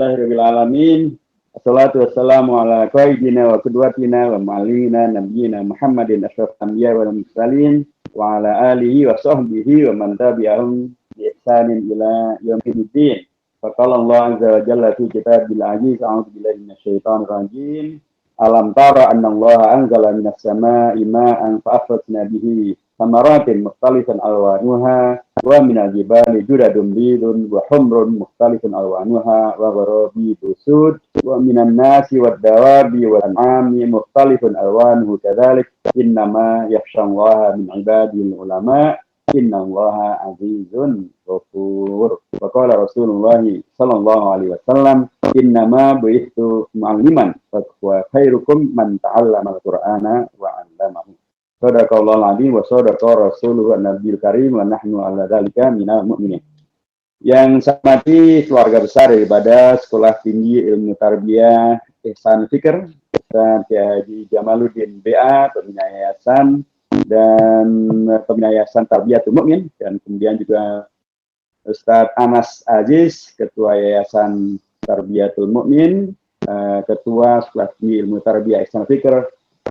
Alhamdulillahirabbil alamin. Wassalatu wassalamu ala qaidina wa qudwatina wa ma'alina nabiyyina Muhammadin asyrafil anbiya wal mursalin wa ala alihi wa sahbihi wa man tabi'ahum bi ihsanin ila yaumiddin. Faqala Allah azza wa jalla fi kitabil aziz, a'udzu billahi minasyaitonir rajim. Alam tara anna Allah anzala minas sama'i ma'an fa akhrajna bihi thamaratin mukhtalifan alwanuha wa minal jibali judadun bidun wa humrun mukhtalifun alwanuha wa gharabibu sud wa minan nasi wad dawabi wal an'ami mukhtalifun alwanuhu kadzalik innama yakhshallaha min ibadil ulama innallaha azizun ghafur. Wa qala Rasulullah sallallahu alaihi wasallam innama bu'ithu mu'alliman wa khairukum man ta'allama al-Qur'ana wa 'allamahu. Sadaqallahul azim wa sadaqa rasuluhu an-nabiyul karim wa nahnu 'ala dzalika minal mu'minin. Yang saya hormati keluarga besar daripada Sekolah Tinggi Ilmu Tarbiyah Ihsan Fikr, Ustaz Haji Jamaluddin BA, Pembina Yayasan dan Pembina Yayasan Tarbiyatul Mukmin, dan kemudian juga Ustaz Anas Aziz, Ketua Yayasan Tarbiyatul Mukmin, Ketua Sekolah Tinggi Ilmu Tarbiyah Ihsan Fikr,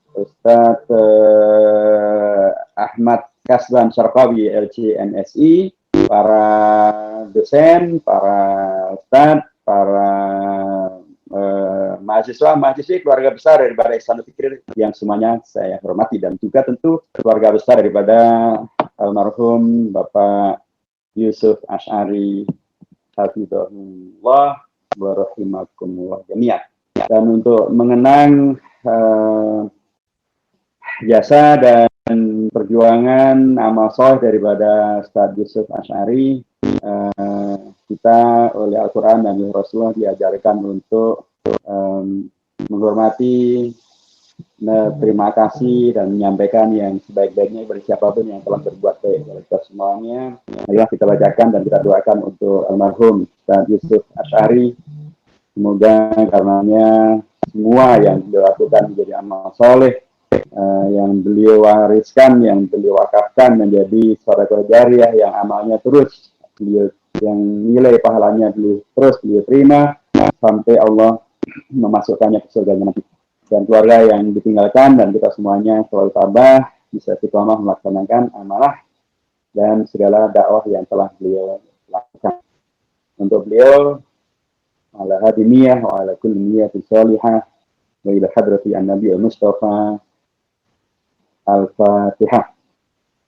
Ustaz Ahmad Kasban Syarqawi LC-MSI, para dosen, para ustadz, para mahasiswa-mahasiswi, keluarga besar daripada Ihsan Fikr yang semuanya saya hormati, dan juga tentu keluarga besar daripada almarhum Bapak Yusuf Asy'ari hafizahullah wa rahimakumullah jami'an. Dan untuk mengenang jasa dan perjuangan amal soleh daripada Ustaz Yusuf Asy'ari, kita oleh Al-Quran dan Rasulullah diajarkan untuk menghormati, terima kasih dan menyampaikan yang sebaik-baiknya bagi siapapun yang telah berbuat baik kepada kita semuanya. Marilah kita bacakan dan kita doakan untuk almarhum Ustaz Yusuf Asy'ari. Semoga karenanya semua yang beliau lakukan menjadi amal soleh, yang beliau wariskan, yang beliau wakafkan menjadi sedekah jariyah yang amalnya terus beliau, yang nilai pahalanya beliau terima sampai Allah memasukkannya ke surga nanti. Dan keluarga yang ditinggalkan dan kita semuanya selalu tabah bisa istiqomah melaksanakan amalah dan segala dakwah yang telah beliau lakukan. Untuk beliau ala hadiniyah wa ala kulli niyatin shalihah wa ila hadrati an-nabi al-mustafa al-fatihah.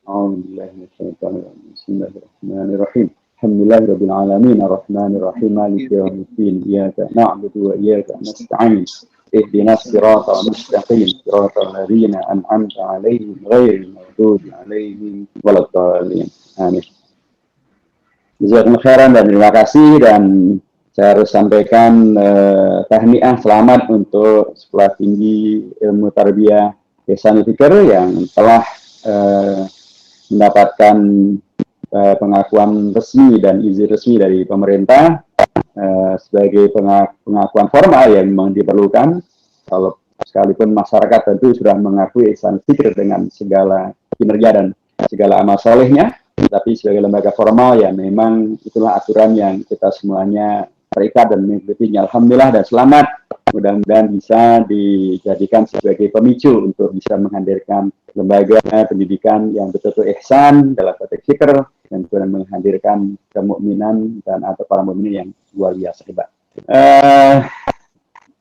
A'udzubillahi minasyaitonir rajim. Bismillahirrahmanirrahim. Alhamdulillahirabbil alamin arrahmanir rahim maliki yaumiddin iyyaka na'budu wa iyyaka nasta'in ihdinas siratal mustaqim siratal ladzina an'amta 'alaihim ghairil maghdubi 'alaihim waladdallin. Amin. Jazakumullah khairan dan terima kasih, dan saya harus sampaikan tahniah selamat untuk Sekolah Tinggi Ilmu Tarbiyah Ihsan Fikr yang telah mendapatkan pengakuan resmi dan izin resmi dari pemerintah sebagai pengakuan formal yang memang diperlukan. Kalau sekalipun masyarakat tentu sudah mengakui Ihsan Fikr dengan segala kinerja dan segala amal solehnya, tapi sebagai lembaga formal ya memang itulah aturan yang kita semuanya terikat dan mengikutinya. Alhamdulillah dan selamat. Mudah-mudahan bisa dijadikan sebagai pemicu untuk bisa menghadirkan lembaga pendidikan yang betul-betul ihsan dalam konteks fikr dan kemudian menghadirkan kemukminan dan atau para mukminin yang luar biasa hebat.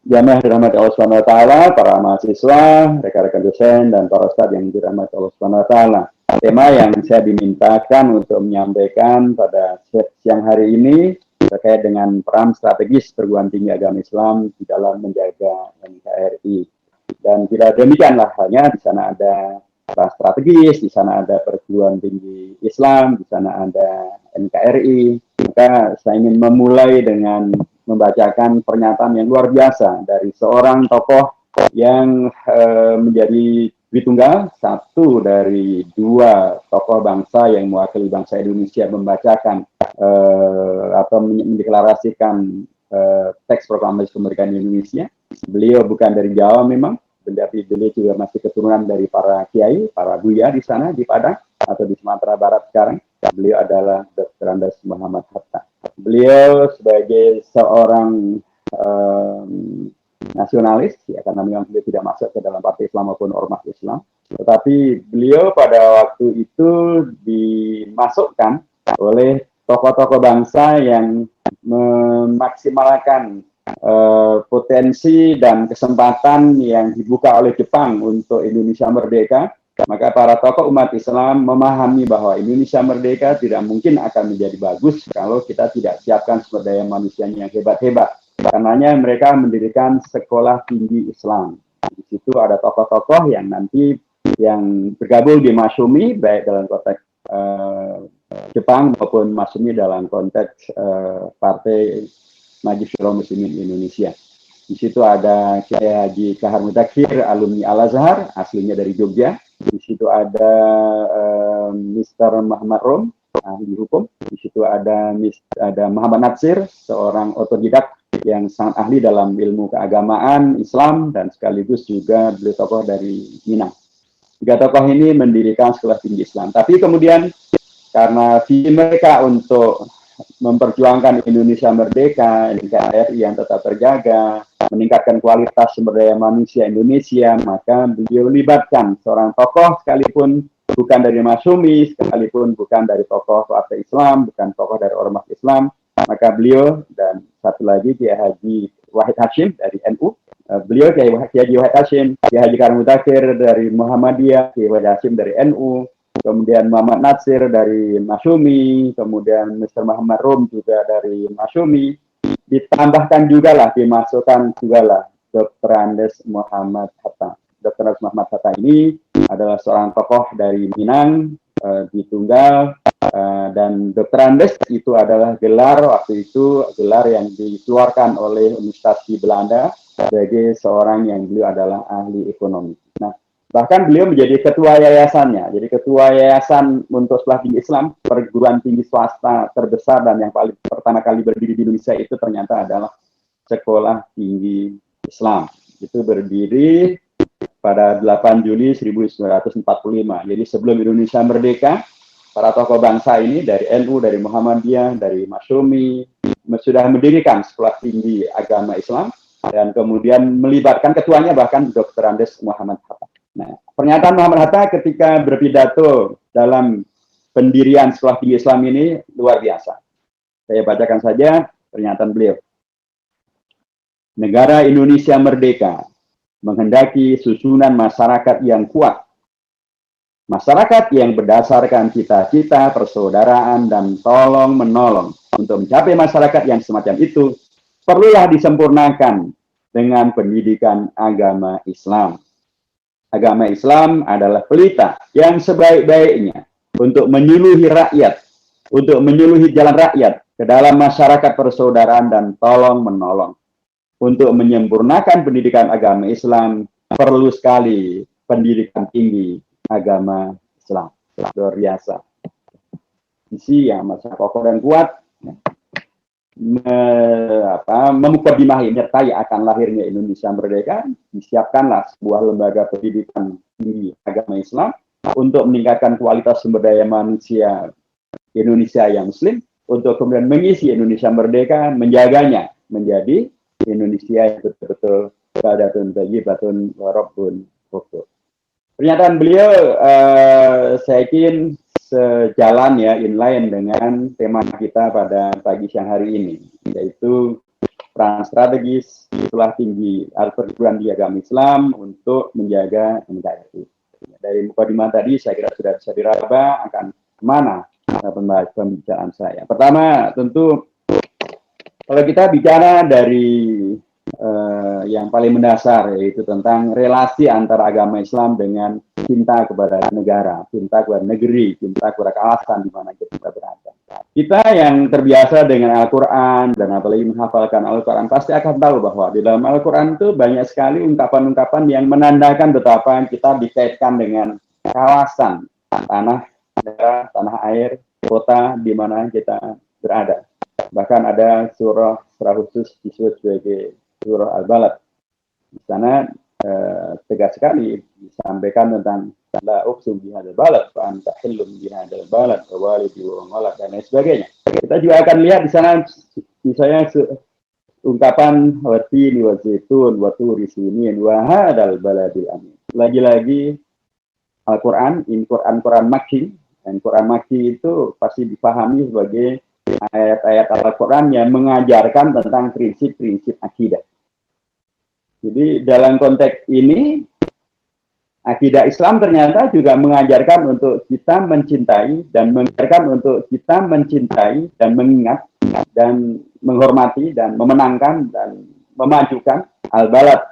Jamaah dirahmati Allah Subhanahu wa taala, para mahasiswa, rekan-rekan dosen dan para ustadz yang dirahmati Allah Subhanahu wa taala. Tema yang saya dimintakan untuk menyampaikan pada siang hari ini terkait dengan peran strategis perguruan tinggi agama Islam di dalam menjaga NKRI. Dan tidak demikianlah halnya, di sana ada peran strategis, di sana ada perguruan tinggi Islam, di sana ada NKRI. Maka saya ingin memulai dengan membacakan pernyataan yang luar biasa dari seorang tokoh yang menjadi Tunggal, satu dari dua tokoh bangsa yang mewakili bangsa Indonesia membacakan atau mendeklarasikan teks proklamasi kemerdekaan Indonesia. Beliau bukan dari Jawa memang, tapi beliau juga masih keturunan dari para kiai, para buya di sana di Padang atau di Sumatera Barat sekarang. Beliau adalah Dr. Andes Muhammad Hatta. Beliau sebagai seorang nasionalis, ya, karena memang beliau tidak masuk ke dalam partai Islam maupun ormas Islam. Tetapi beliau pada waktu itu dimasukkan oleh tokoh-tokoh bangsa yang memaksimalkan potensi dan kesempatan yang dibuka oleh Jepang untuk Indonesia merdeka. Maka para tokoh umat Islam memahami bahwa Indonesia merdeka tidak mungkin akan menjadi bagus kalau kita tidak siapkan sumber daya manusianya yang hebat-hebat. Karenanya mereka mendirikan sekolah tinggi Islam. Di situ ada tokoh-tokoh yang nanti yang bergabung di Masyumi, baik dalam konteks Jepang maupun Masyumi dalam konteks Partai Majelis Syuro Muslimin Indonesia. Di situ ada Kiai Haji Kahar Mudzakkir, alumni Al-Azhar, aslinya dari Jogja. Di situ ada Mr. Muhammad Rom, ahli hukum. Di situ ada Muhammad Natsir, seorang otodidak yang sangat ahli dalam ilmu keagamaan Islam dan sekaligus juga beliau tokoh dari Minang. Tiga tokoh ini mendirikan sekolah tinggi Islam. Tapi kemudian karena visi mereka untuk memperjuangkan Indonesia merdeka, NKRI yang tetap terjaga, meningkatkan kualitas sumber daya manusia Indonesia, maka beliau libatkan seorang tokoh sekalipun bukan dari Masyumi, sekalipun bukan dari tokoh partai Islam, bukan tokoh dari ormas Islam, maka beliau dan satu lagi Kiai Haji Wahid Hashim dari NU, beliau Kiai Haji Wahid Hashim, Kiai Haji Kahar Mudzakkir dari Muhammadiyah, Kiai Wahid Hashim dari NU, kemudian Muhammad Natsir dari Masyumi, kemudian Mr. Muhammad Rom juga dari Masyumi, ditambahkan juga lah, dimasukkan juga lah Dr. Andes Muhammad Hatta. Dr. Andes Muhammad Hatta ini adalah seorang tokoh dari Minang, di Tunggal, dan Dr. Andes itu adalah gelar waktu itu, gelar yang dikeluarkan oleh Universitas di Belanda sebagai seorang yang beliau adalah ahli ekonomi. Nah, bahkan beliau menjadi ketua yayasannya. Jadi ketua yayasan untuk sekolah tinggi Islam, perguruan tinggi swasta terbesar dan yang paling pertama kali berdiri di Indonesia itu ternyata adalah Sekolah Tinggi Islam. Itu berdiri pada 8 Juli 1945. Jadi sebelum Indonesia merdeka, para tokoh bangsa ini dari NU, dari Muhammadiyah, dari Masyumi sudah mendirikan sekolah tinggi agama Islam dan kemudian melibatkan ketuanya bahkan Dr. Andes Muhammad Hatta. Nah, pernyataan Muhammad Hatta ketika berpidato dalam pendirian sekolah tinggi Islam ini luar biasa. Saya bacakan saja pernyataan beliau. Negara Indonesia merdeka menghendaki susunan masyarakat yang kuat. Masyarakat yang berdasarkan cita-cita, persaudaraan, dan tolong-menolong. Untuk mencapai masyarakat yang semacam itu, perlulah disempurnakan dengan pendidikan agama Islam. Agama Islam adalah pelita yang sebaik-baiknya untuk menyuluhi rakyat, untuk menyuluhi jalan rakyat ke dalam masyarakat persaudaraan dan tolong-menolong. Untuk menyempurnakan pendidikan agama Islam, perlu sekali pendidikan tinggi agama Islam. Luar biasa. Visi yang masih kokoh dan kuat, memukaddimahi menyertai akan lahirnya Indonesia merdeka, disiapkanlah sebuah lembaga pendidikan tinggi agama Islam untuk meningkatkan kualitas sumber daya manusia Indonesia yang muslim, untuk kemudian mengisi Indonesia merdeka, menjaganya menjadi Indonesia yang betul-betul badatun thayyibatun wa rabbun ghafur. Pernyataan beliau saya kira sejalan ya, inline dengan tema kita pada pagi siang hari ini, yaitu peran strategis sekolah tinggi perguruan tinggi agama Islam untuk menjaga NKRI. Dari mukadimah tadi saya kira sudah bisa diraba akan kemana pembicaraan saya. Pertama tentu kalau kita bicara dari yang paling mendasar, yaitu tentang relasi antara agama Islam dengan cinta kepada negara, cinta kepada negeri, cinta kepada kawasan di mana kita berada. Kita yang terbiasa dengan Al-Quran dan apalagi menghafalkan Al-Quran pasti akan tahu bahwa di dalam Al-Quran itu banyak sekali ungkapan-ungkapan yang menandakan betapa kita dikaitkan dengan kawasan, tanah, daerah, tanah air, kota di mana kita berada. Bahkan ada surah khusus disebut sebagai surah Al-Balad. Di sana tegas sekali disampaikan tentang la uqsimu bihadzal balad fa anta hillum bihadzal balad wa walidi wa walad dan lain sebagainya. Kita juga akan lihat di sana misalnya ungkapan watini wa zaitun wa turi sinin wa hadzal baladil amin. Lagi-lagi Al-Quran, ini Quran Makki, dan Quran Makki itu pasti dipahami sebagai ayat-ayat Al-Quran yang mengajarkan tentang prinsip-prinsip akidah. Jadi dalam konteks ini, akidah Islam ternyata juga mengajarkan untuk kita mencintai dan mengajarkan untuk kita mencintai dan mengingat dan menghormati dan memenangkan dan memajukan al-balad,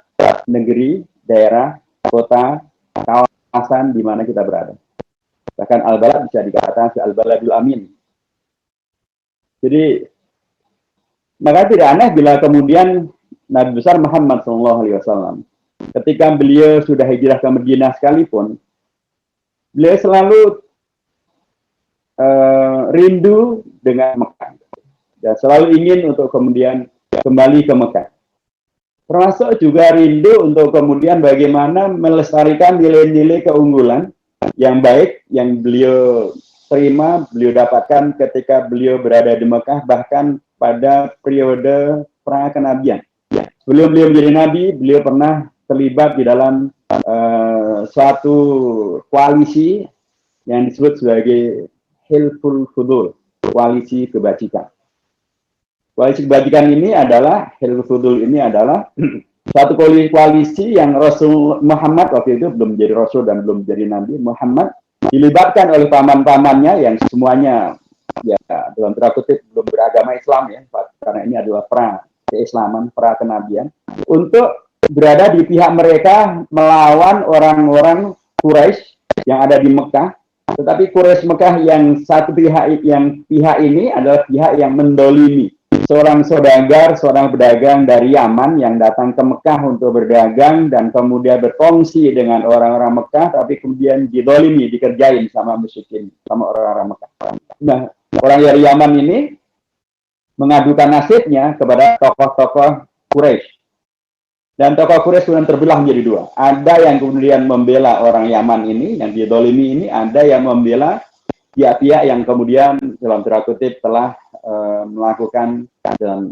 negeri, daerah, kota, kawasan di mana kita berada. Bahkan al-balad bisa dikatakan al-baladul amin. Jadi maka tidak aneh bila kemudian Nabi besar Muhammad SAW ketika beliau sudah hijrah ke Madinah sekalipun, beliau selalu rindu dengan Mekah dan selalu ingin untuk kemudian kembali ke Mekah. Termasuk juga rindu untuk kemudian bagaimana melestarikan nilai-nilai keunggulan yang baik yang beliau terima, beliau dapatkan ketika beliau berada di Mekah, bahkan pada periode pra-kenabian. Sebelum beliau menjadi nabi, beliau pernah terlibat di dalam suatu koalisi yang disebut sebagai Hilful Fudul, koalisi kebajikan. Koalisi kebajikan ini adalah, Hilful Fudul ini adalah satu koalisi yang Rasul Muhammad waktu itu belum menjadi Rasul dan belum menjadi Nabi, Muhammad dilibatkan oleh paman-pamannya yang semuanya ya dalam tanda kutip belum beragama Islam ya, karena ini adalah pra-keislaman, pra-kenabian, untuk berada di pihak mereka melawan orang-orang Quraisy yang ada di Mekah. Tetapi Quraisy Mekah yang satu pihak ini adalah pihak yang mendolimi seorang saudagar, seorang pedagang dari Yaman yang datang ke Mekah untuk berdagang dan kemudian berkongsi dengan orang-orang Mekah, tapi kemudian didolimi, dikerjain sama musyrikin, sama orang-orang Mekah. Nah, orang dari Yaman ini mengadukan nasibnya kepada tokoh-tokoh Quraisy. Dan tokoh Quraisy kemudian terbelah menjadi dua. Ada yang kemudian membela orang Yaman ini, yang didolimi ini, ada yang membela pihak-pihak yang kemudian dalam tanda kutip telah melakukan dan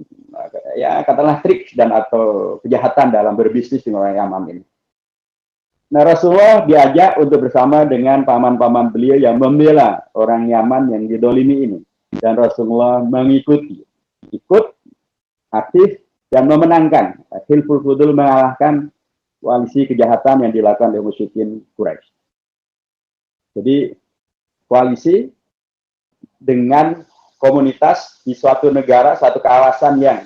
ya katakanlah trik dan atau kejahatan dalam berbisnis dengan orang Yaman ini. Nah, Rasulullah diajak untuk bersama dengan paman-paman beliau yang membela orang Yaman yang didolimi ini, dan Rasulullah mengikuti, ikut aktif dan memenangkan. Hilful Fudul mengalahkan koalisi kejahatan yang dilakukan oleh musyrikin Quraisy. Jadi koalisi dengan komunitas di suatu negara, satu kawasan yang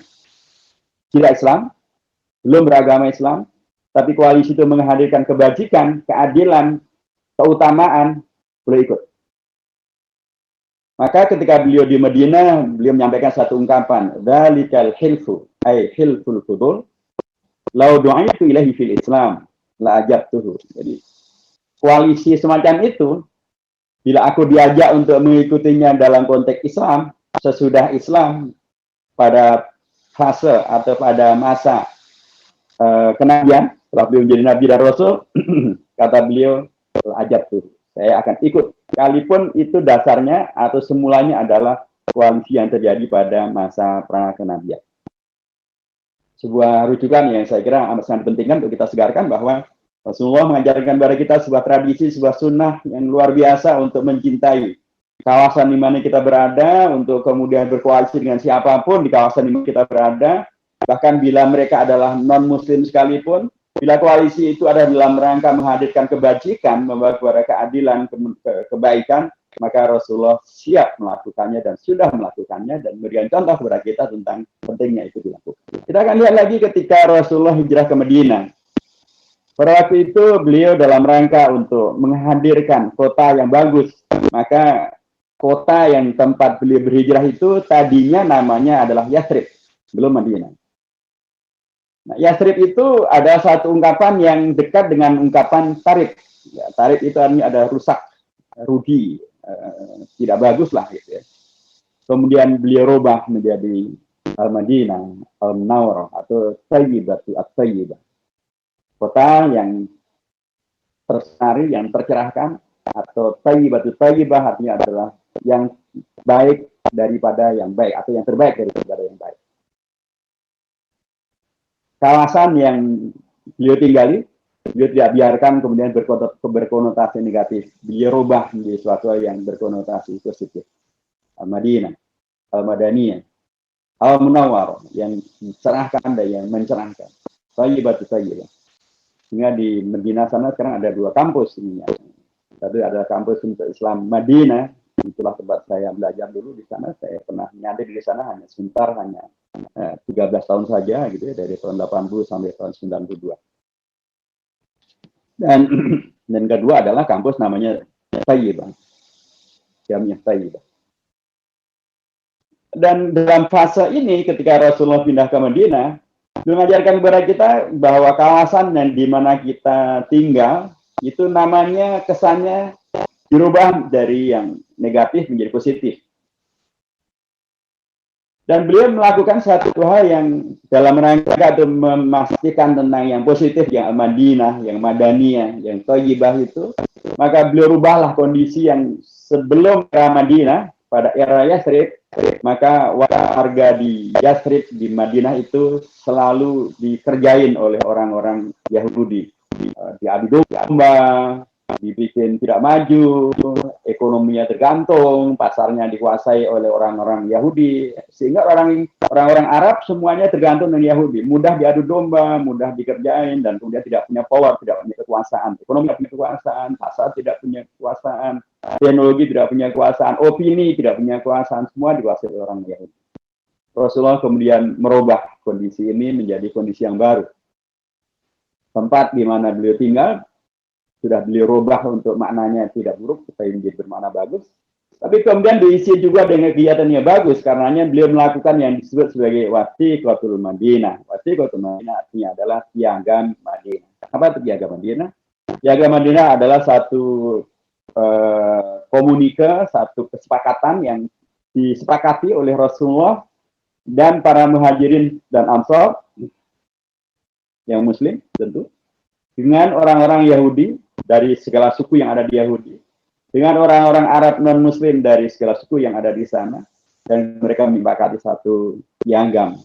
tidak Islam, belum beragama Islam, tapi koalisi itu menghadirkan kebajikan, keadilan, keutamaan, boleh ikut. Maka ketika beliau di Madinah, beliau menyampaikan satu ungkapan, "Dzalikal hilfu, ay hilful fudul, lau du'aitu ilahi fil Islam, la ajabtuhu." Jadi koalisi semacam itu, bila aku diajak untuk mengikutinya dalam konteks Islam, sesudah Islam, pada fase atau pada masa kenabian, setelah beliau menjadi Nabi dan Rasul, kata beliau, ajab tuh, saya akan ikut. Sekalipun itu dasarnya atau semulanya adalah koalisi yang terjadi pada masa pra-kenabian. Sebuah rujukan yang saya kira amat sangat penting untuk kita segarkan bahwa Rasulullah mengajarkan kepada kita sebuah tradisi, sebuah sunnah yang luar biasa untuk mencintai kawasan di mana kita berada, untuk kemudian berkoalisi dengan siapapun di kawasan di mana kita berada, bahkan bila mereka adalah non-muslim sekalipun, bila koalisi itu ada dalam rangka menghadirkan kebajikan, membawa kepada keadilan, kebaikan, maka Rasulullah siap melakukannya dan sudah melakukannya dan memberikan contoh kepada kita tentang pentingnya itu dilakukan. Kita akan lihat lagi ketika Rasulullah hijrah ke Madinah. Pada waktu itu beliau dalam rangka untuk menghadirkan kota yang bagus, maka kota yang tempat beliau berhijrah itu tadinya namanya adalah Yathrib, belum Madinah. Nah, Yathrib itu ada satu ungkapan yang dekat dengan ungkapan Tarib. Ya, Tarib itu artinya ada rusak, rugi, tidak bagus lah gitu ya. Kemudian beliau rubah menjadi Al-Madinah, Al-Munawwarah atau Thayyibatu At-Thayyibah. Kota yang tersinari, yang tercerahkan, atau Thayyibatu Thayyibah artinya adalah yang baik daripada yang baik, atau yang terbaik daripada yang baik. kawasan yang beliau tinggali, beliau tidak biarkan kemudian berkonotasi negatif. Beliau rubah menjadi sesuatu yang berkonotasi positif. Al-Madinah, Al-Madaniyah, Al-Munawwar, yang mencerahkan dan yang mencerahkan. Thayyibatu thayyibah. Sehingga di Madinah sana sekarang ada 2 kampus ini. Satu adalah kampus untuk Islam Madinah, itulah tempat saya belajar dulu di sana. Saya pernah nyadar di sana hanya sebentar, hanya 13 tahun saja gitu ya, dari tahun 80 sampai tahun 92. Dan kedua adalah kampus namanya Thayyibah, Jamiah Thayyibah. Dan dalam fase ini ketika Rasulullah pindah ke Madinah, mengajarkan kepada kita bahwa kawasan yang di mana kita tinggal itu namanya kesannya dirubah dari yang negatif menjadi positif. Dan beliau melakukan satu hal yang dalam rangka untuk memastikan tentang yang positif, yang Madinah, yang Madaniyah, yang Thayyibah itu, maka beliau rubahlah kondisi yang sebelum era Madinah pada era Yathrib. Maka warga di Yathrib, di Madinah itu selalu dikerjain oleh orang-orang Yahudi. Diadu domba, dibikin tidak maju, ekonominya tergantung, pasarnya dikuasai oleh orang-orang Yahudi, sehingga orang-orang Arab semuanya tergantung dengan Yahudi, mudah diadu domba, mudah dikerjain, dan kemudian tidak punya power, tidak punya kekuasaan, ekonomi tidak punya kekuasaan, pasar tidak punya kekuasaan, teknologi tidak punya kekuasaan, opini tidak punya kekuasaan, semua dikuasai oleh orang Yahudi. Rasulullah kemudian merubah kondisi ini menjadi kondisi yang baru. Tempat di mana beliau tinggal sudah beliau rubah untuk maknanya tidak buruk supaya menjadi bermakna bagus. Tapi kemudian diisi juga dengan kegiatan yang bagus, karenanya beliau melakukan yang disebut sebagai Wasiqatul Madinah. Wasiqatul Madinah artinya adalah piagam Madinah. Apa itu piagam Madinah? Piagam Madinah adalah satu komunike, satu kesepakatan yang disepakati oleh Rasulullah dan para muhajirin dan ansar yang muslim tentu, dengan orang-orang Yahudi dari segala suku yang ada di Yahudi, dengan orang-orang Arab non-Muslim dari segala suku yang ada di sana, dan mereka menyepakati satu piagam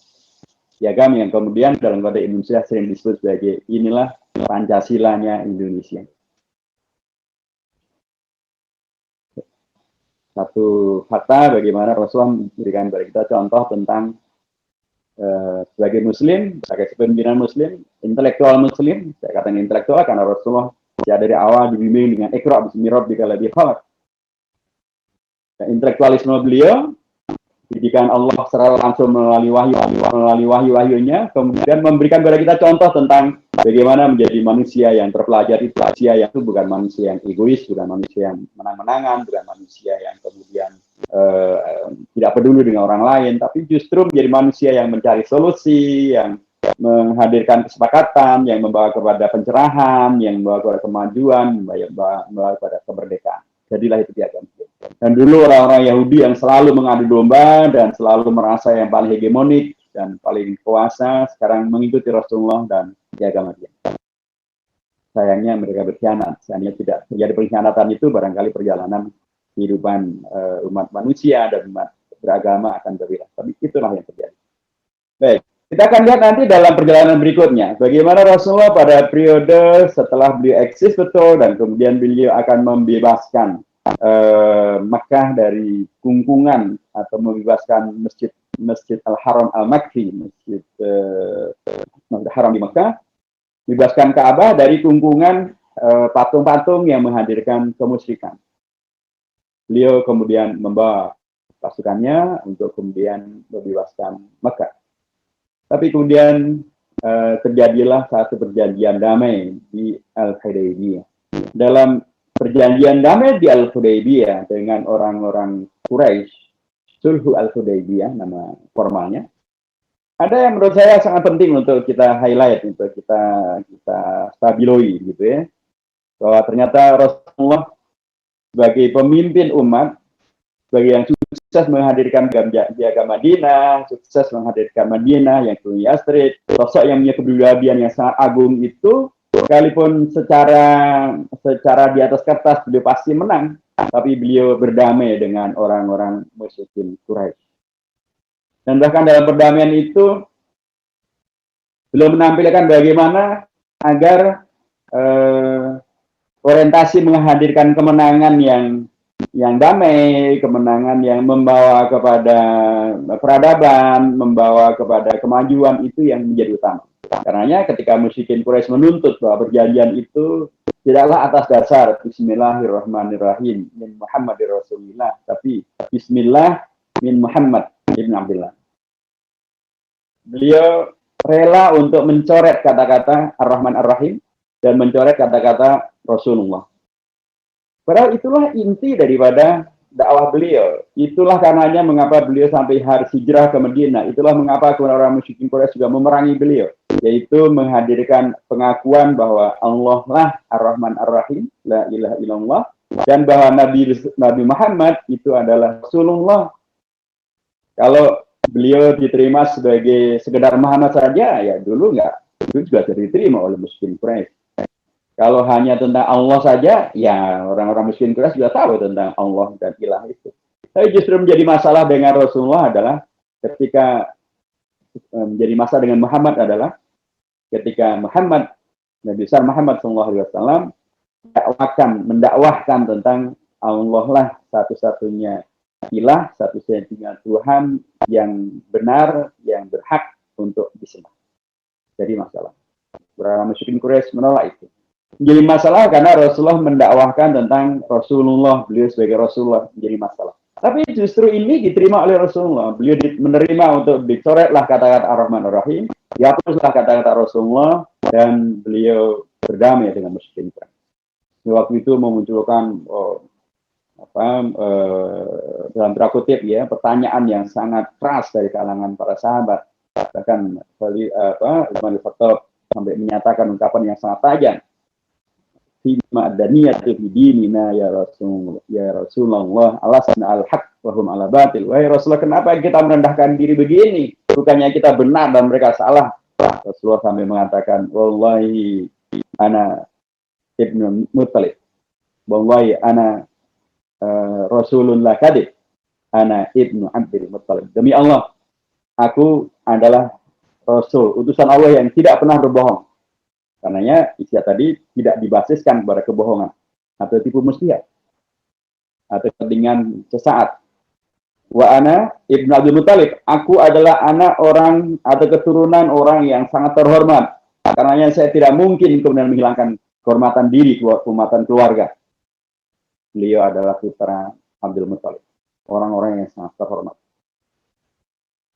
yang kemudian dalam konteks Indonesia sering disebut sebagai inilah Pancasilanya Indonesia. Satu fakta bagaimana Rasulullah memberikan kepada kita contoh tentang sebagai Muslim, sebagai pimpinan Muslim, intelektual Muslim. Saya katakan intelektual karena Rasulullah ya dari awal dibimbing dengan Iqra bismi rabbikal ladzi khalaq. Intelektualisme beliau, didikan Allah secara langsung melalui wahyu-wahyunya, kemudian memberikan kepada kita contoh tentang bagaimana menjadi manusia yang terpelajari, manusia yang itu bukan manusia yang egois, bukan manusia yang menang-menangan, bukan manusia yang kemudian tidak peduli dengan orang lain, tapi justru menjadi manusia yang mencari solusi, yang menghadirkan kesepakatan, yang membawa kepada pencerahan, yang membawa kepada kemajuan, membawa kepada kemerdekaan. Jadilah itu piagam. Dan dulu orang-orang Yahudi yang selalu mengadu domba dan selalu merasa yang paling hegemonik dan paling kuasa, sekarang mengikuti Rasulullah dan piagam dia. Sayangnya mereka berkhianat. Sayangnya tidak terjadi pengkhianatan itu, barangkali perjalanan kehidupan umat manusia dan umat beragama akan berbeda. Tapi itulah yang terjadi. Baik, kita akan lihat nanti dalam perjalanan berikutnya bagaimana Rasulullah pada periode setelah beliau eksis betul dan kemudian beliau akan membebaskan Makkah dari kungkungan atau membebaskan Masjid Al-Haram Al-Makki, Masjid Haram di Makkah, membebaskan Ka'bah dari kungkungan patung-patung yang menghadirkan kemusyrikan. Beliau kemudian membawa pasukannya untuk kemudian membebaskan Mekah. Tapi kemudian terjadilah satu perjanjian damai di Al-Hudaybiyah. Dalam perjanjian damai di Al-Hudaybiyah dengan orang-orang Quraisy, Sulhu Al-Hudaybiyah nama formalnya, ada yang menurut saya sangat penting untuk kita highlight, untuk kita stabiloi gitu ya. Bahwa ternyata Rasulullah sebagai pemimpin umat, sebagai yang sukses menghadirkan piagam Madinah, sukses menghadirkan Madinah yang punya Yathrib, sosok yang punya kepribadian yang sangat agung itu, sekalipun secara di atas kertas beliau pasti menang, tapi beliau berdamai dengan orang-orang musyrikin Quraisy. Dan bahkan dalam perdamaian itu, Beliau menampilkan bagaimana agar orientasi menghadirkan kemenangan yang damai, kemenangan yang membawa kepada peradaban, membawa kepada kemajuan, itu yang menjadi utama. Karenanya ketika musyrikin Quraisy menuntut bahwa perjanjian itu tidaklah atas dasar Bismillahirrahmanirrahim min Muhammadir Rasulillah, tapi Bismillah min Muhammad ibn Abdullah. Beliau rela untuk mencoret kata-kata Ar-Rahman Ar-Rahim dan mencoret kata-kata Rasulullah. Padahal itulah inti daripada dakwah beliau. Itulah karenanya mengapa beliau sampai harus hijrah ke Madinah. Itulah mengapa orang musyrikin Quraisy juga memerangi beliau, yaitu menghadirkan pengakuan bahwa Allah lah Ar-Rahman Ar-Rahim, la ilaha illallah, dan bahwa Nabi Muhammad itu adalah Rasulullah. Kalau beliau diterima sebagai sekedar Muhammad saja, ya dulu itu juga diterima oleh musyrikin Quraisy. Kalau hanya tentang Allah saja, ya orang-orang musyrikin Quraisy sudah tahu tentang Allah dan ilah itu. Tapi justru menjadi masalah dengan Rasulullah adalah ketika menjadi masalah dengan Muhammad adalah ketika Muhammad, Nabi besar Muhammad SAW mendakwahkan tentang Allah lah satu-satunya ilah, satu-satunya Tuhan yang benar, yang berhak untuk disembah. Jadi masalah. Orang musyrikin Quraisy menolak itu. Menjadi masalah karena Rasulullah mendakwahkan tentang Rasulullah, beliau sebagai Rasulullah, menjadi masalah. Tapi justru ini diterima oleh Rasulullah. Beliau menerima untuk dicoretlah kata-kata Ar-Rahman Ar-Rahim, dihapuslah kata-kata Rasulullah, dan beliau berdamai dengan musyrikin Quraisy. Waktu itu memunculkan dalam tanda kutip ya, pertanyaan yang sangat keras dari kalangan para sahabat. Bahkan Umar bin Khattab sampai menyatakan ungkapan yang sangat tajam. Fima adaniyatu fi dinina ya Rasulullah alasna al-haq wa hum ala batil. Wahai Rasulullah, kenapa kita merendahkan diri begini? Bukannya kita benar dan mereka salah. Rasulullah sampai mengatakan, wallahi ana ibnu Muttalib. Wallahi ana Rasulullah kadib. Ana ibnu Abdul Muttalib. Demi Allah, aku adalah Rasul, utusan Allah yang tidak pernah berbohong. Karenanya isya tadi tidak dibasiskan kepada kebohongan atau tipu muslihat atau kepentingan sesaat. Wa ana ibnu Abdul Muttalib, aku adalah anak orang atau keturunan orang yang sangat terhormat. Karenanya saya tidak mungkin kemudian menghilangkan kehormatan diri, kehormatan keluarga. Beliau adalah putra Abdul Muttalib, orang-orang yang sangat terhormat.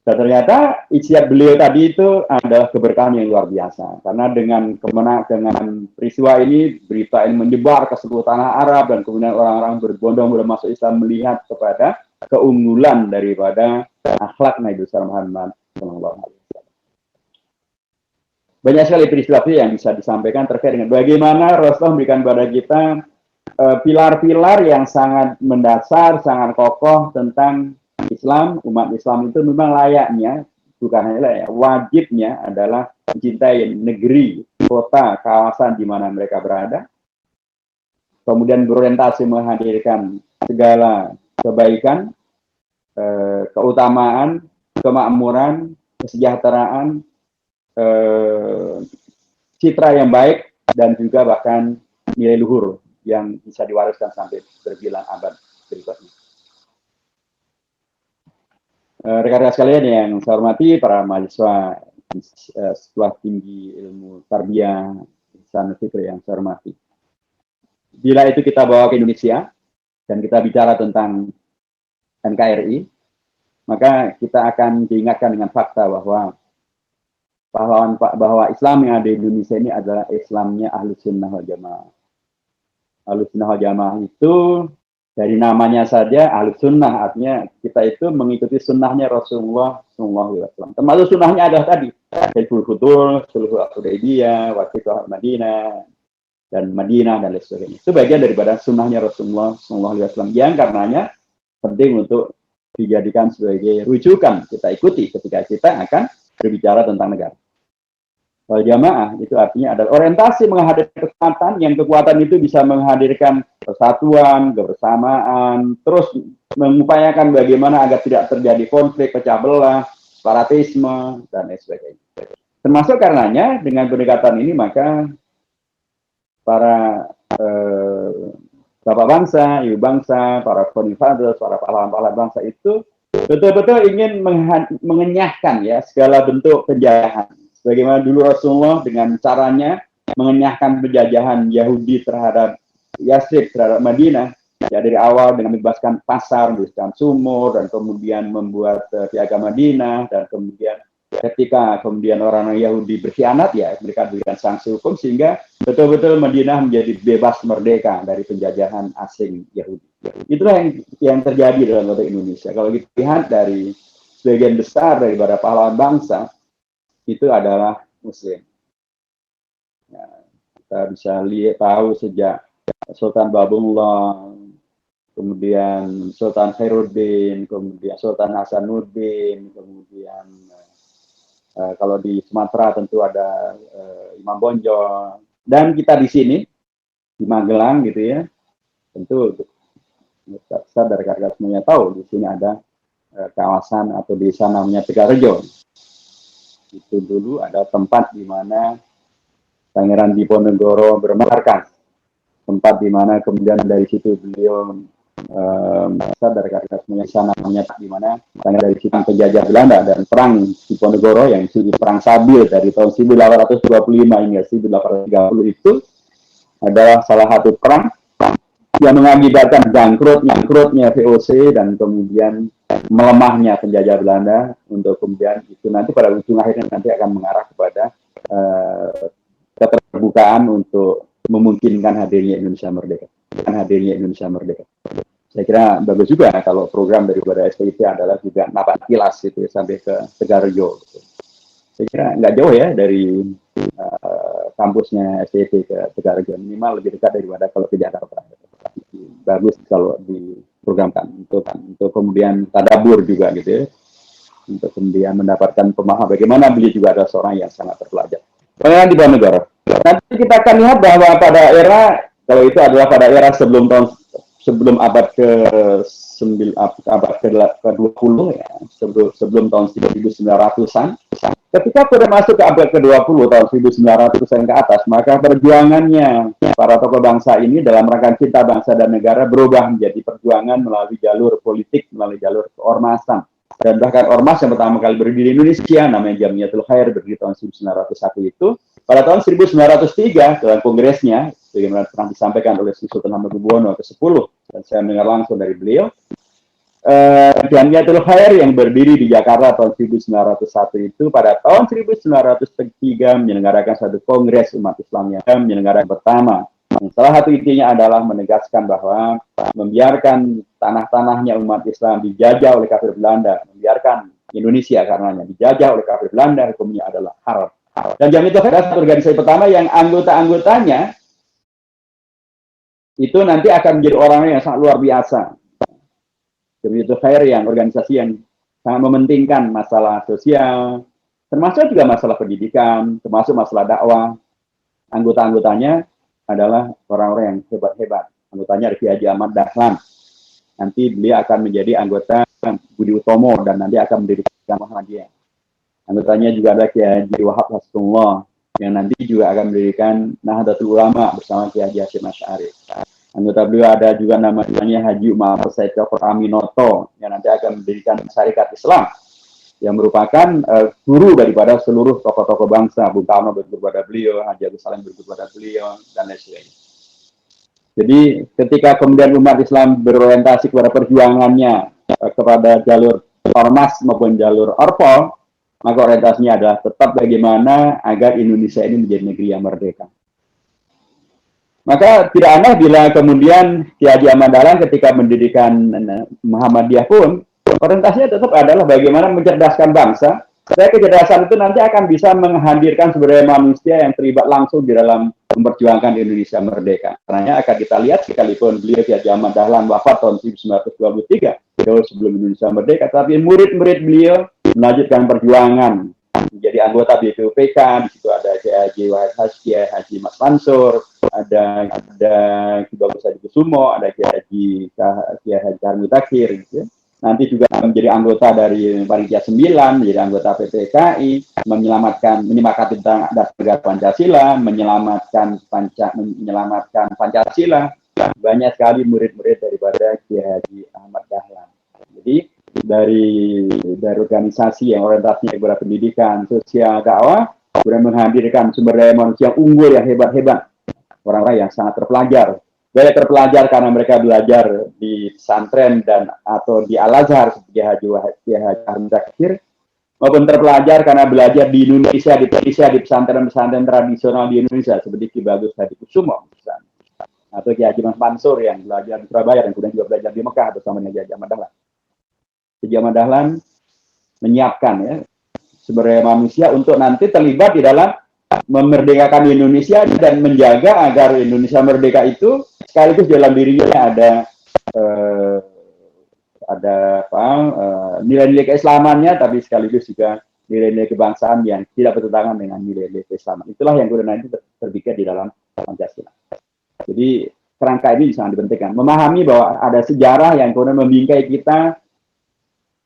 Dan ternyata istiad beliau tadi itu adalah keberkahan yang luar biasa. Karena dengan peristiwa ini, berita ini menyebar ke seluruh tanah Arab, dan kemudian orang-orang berbondong-bondong masuk Islam melihat kepada keunggulan daripada akhlak Nabi besar Muhammad SAW. Banyak sekali peristiwa yang bisa disampaikan terkait dengan bagaimana Rasulullah memberikan kepada kita pilar-pilar yang sangat mendasar, sangat kokoh tentang Islam. Umat Islam itu memang layaknya, bukan hanya layak, wajibnya adalah mencintai negeri, kota, kawasan di mana mereka berada. Kemudian berorientasi menghadirkan segala kebaikan, keutamaan, kemakmuran, kesejahteraan, citra yang baik, dan juga bahkan nilai luhur yang bisa diwariskan sampai berbilang abad berikutnya. Rekan-rekan sekalian yang saya hormati, para mahasiswa sekolah tinggi ilmu tarbiyah Ihsan Fikri yang saya hormati. Bila itu kita bawa ke Indonesia dan kita bicara tentang NKRI, maka kita akan diingatkan dengan fakta bahwa Islam yang ada di Indonesia ini adalah Islamnya Ahlus Sunnah wal Jamaah. Ahlus Sunnah wal Jamaah itu dari namanya saja Ahlus Sunnah, artinya kita itu mengikuti sunnahnya Rasulullah SAW. Termasuk sunnahnya adalah tadi Hilful Futul, Sulhul Hudaybiyah, Waqiah Madinah, dan Madinah, dan lain sebagainya. Itu bagian daripada sunnahnya Rasulullah SAW yang karenanya penting untuk dijadikan sebagai rujukan kita ikuti ketika kita akan berbicara tentang negara. Wal Jamaah itu artinya adalah orientasi menghadirkan kekuatan itu bisa menghadirkan persatuan, kebersamaan, terus mengupayakan bagaimana agar tidak terjadi konflik, pecah belah, separatisme, dan lain sebagainya. Termasuk karenanya dengan pendekatan ini maka para bapak bangsa, ibu bangsa, para founding fathers, para pahlawan-pahlawan bangsa itu betul-betul ingin mengenyahkan ya segala bentuk penjajahan. Sebagaimana dulu Rasulullah dengan caranya mengenyahkan penjajahan Yahudi terhadap Yathrib, terhadap Madinah, ya dari awal dengan membebaskan pasar, membebaskan sumur, dan kemudian membuat piagam Madinah, dan kemudian ketika kemudian orang Yahudi berkhianat, ya mereka diberikan sanksi hukum sehingga betul-betul Madinah menjadi bebas merdeka dari penjajahan asing Yahudi. Itulah yang terjadi dalam konteks Indonesia. Kalau kita lihat dari sebagian besar daripada pahlawan bangsa itu adalah Muslim. Ya, kita bisa lihat tahu sejak Sultan Babunglah, kemudian Sultan Khairuddin, kemudian Sultan Hasanuddin, kemudian kalau di Sumatera tentu ada Imam Bonjol, dan kita di sini di Magelang gitu ya, tentu sadar karena semuanya tahu di sini ada kawasan atau desa namanya Tegarejo. Itu dulu ada tempat di mana Pangeran Diponegoro bermarkas, tempat di mana kemudian dari situ beliau sadar karena semuanya sana namanya di mana dari situ penjajah Belanda dan perang Diponegoro yang disebut perang Sabil dari tahun 1825 hingga 1830 itu adalah salah satu perang yang mengakibatkan bangkrutnya VOC dan kemudian melemahnya penjajah Belanda untuk kemudian itu nanti pada ujung akhirnya nanti akan mengarah kepada keterbukaan untuk memungkinkan hadirnya Indonesia merdeka. Saya kira bagus juga kalau program daripada STIP adalah juga napak tilas gitu sampai ke Tegarejo. Gitu. Saya kira nggak jauh ya dari kampusnya STIP ke Tegarejo, minimal lebih dekat daripada kalau ke Jakarta. Bagus kalau diprogramkan untuk kemudian tadabur juga gitu ya, untuk kemudian mendapatkan pemahaman bagaimana beliau juga adalah seorang yang sangat terpelajar. Pangeran Diponegoro. Nanti kita akan lihat bahwa pada era kalau itu adalah pada era sebelum abad ke-20 ya, sebelum tahun 1900-an. Ketika sudah masuk ke abad ke-20 tahun 1900-an ke atas, maka perjuangannya para tokoh bangsa ini dalam rangka cinta bangsa dan negara berubah menjadi perjuangan melalui jalur politik, melalui jalur keormasan. Dan bahkan ormas yang pertama kali berdiri di Indonesia, namanya Jamiatul Khair, berdiri tahun 1901 itu, pada tahun 1903 dalam kongresnya, bagaimana pernah disampaikan oleh Sultan Hamengkubuwono ke-10, dan saya mendengar langsung dari beliau, Jamiatul Khair yang berdiri di Jakarta tahun 1901 itu pada tahun 1903 menyelenggarakan satu kongres umat Islam yang menyelenggarakan pertama. Salah satu intinya adalah menegaskan bahwa membiarkan tanah-tanahnya umat Islam dijajah oleh kafir Belanda, membiarkan Indonesia karenanya dijajah oleh kafir Belanda, hukumnya adalah haram. Dan Jamiatul Khair adalah satu organisasi pertama yang anggota-anggotanya itu nanti akan menjadi orang yang sangat luar biasa. Jamiatul Khair yang organisasi yang sangat mementingkan masalah sosial, termasuk juga masalah pendidikan, termasuk masalah dakwah. Anggota-anggotanya adalah orang-orang yang hebat-hebat. Anggotanya ada Kiai Haji Ahmad Dahlan. Nanti beliau akan menjadi anggota Budi Utomo dan nanti akan mendirikan Muhammadiyah. Anggotanya juga ada Kiai Haji Wahab Hasbullah yang nanti juga akan mendirikan Nahdlatul Ulama bersama Kiai Haji Hasyim Asy'ari. Anggota beliau ada juga namanya Haji Umar Said Dr. Aminoto yang nanti akan mendirikan Syarikat Islam yang merupakan guru daripada seluruh tokoh-tokoh bangsa. Bung Karno berguru pada beliau, Haji Agus Salim berguru pada beliau, dan lain sebagainya. Jadi ketika kemudian umat Islam berorientasi kepada perjuangannya kepada jalur ormas maupun jalur orpol, maka orientasinya adalah tetap bagaimana agar Indonesia ini menjadi negeri yang merdeka. Maka tidak aneh bila kemudian Kiai Haji Ahmad Dahlan ketika mendirikan Muhammadiyah pun orientasinya tetap adalah bagaimana mencerdaskan bangsa. Saya kecerdasan itu nanti akan bisa menghadirkan sumber daya manusia yang terlibat langsung di dalam memperjuangkan Indonesia merdeka. Karena akan kita lihat sekalipun beliau Kiai Haji Ahmad Dahlan wafat tahun 1923, jauh sebelum Indonesia merdeka, tapi murid-murid beliau melanjutkan perjuangan menjadi anggota BPUPK. Di situ ada Kiai Haji Wahid Hasyim, Kiai Haji Mas Mansur, ada Ki Bagus Hadi Kusumo, ada Kiai Haji Karmi Takir, gitu ya. nanti juga menjadi anggota dari Panitia 9, menjadi anggota PPKI, menyemangati tentang dasar negara Pancasila, menyelamatkan Pancasila. Banyak sekali murid-murid daripada Kiai Haji Ahmad Dahlan. Jadi dari organisasi yang orientasinya kepada pendidikan, sosial, dakwah, kemudian menghadirkan sumber daya manusia unggul yang hebat-hebat, orang-orang yang sangat terpelajar. Banyak terpelajar karena mereka belajar di pesantren dan atau di Al-Azhar seperti Haji Hamzah Zakir, maupun terpelajar karena belajar di Indonesia, di pesantren-pesantren tradisional di Indonesia seperti Ki Bagus Hadi Kusumo atau Ki Haji Mas Mansur yang belajar di Surabaya dan kemudian juga belajar di Mekah bersama dengan Ki Haji Ahmad Dahlan. Ki Ahmad Dahlan menyiapkan ya sumber daya manusia untuk nanti terlibat di dalam memerdekakan Indonesia dan menjaga agar Indonesia merdeka itu sekaligus dalam dirinya ada nilai-nilai keislamannya, tapi sekaligus juga nilai-nilai kebangsaan yang tidak bertentangan dengan nilai-nilai keislaman. Itulah yang kemudian nanti terpikir di dalam Pancasila. Jadi kerangka ini sangat dipentingkan. Memahami bahwa ada sejarah yang kemudian membingkai kita,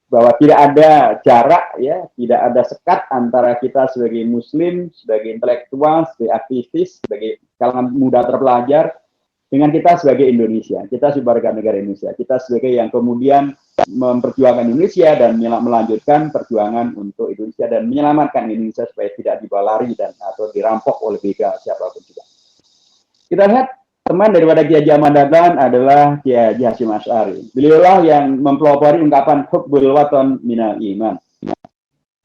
bahwa tidak ada jarak, ya, tidak ada sekat antara kita sebagai Muslim, sebagai intelektual, sebagai aktivis, sebagai kalangan muda terpelajar, dengan kita sebagai Indonesia, kita sebagai warga negara Indonesia, kita sebagai yang kemudian memperjuangkan Indonesia dan melanjutkan perjuangan untuk Indonesia dan menyelamatkan Indonesia supaya tidak dibawa lari dan atau dirampok oleh begal siapapun juga. Kita lihat teman daripada Kiai Haji Ahmad Dahlan adalah Kiai Haji Hasyim Asy'ari. Beliaulah yang mempelopori ungkapan hubbul watan minal iman.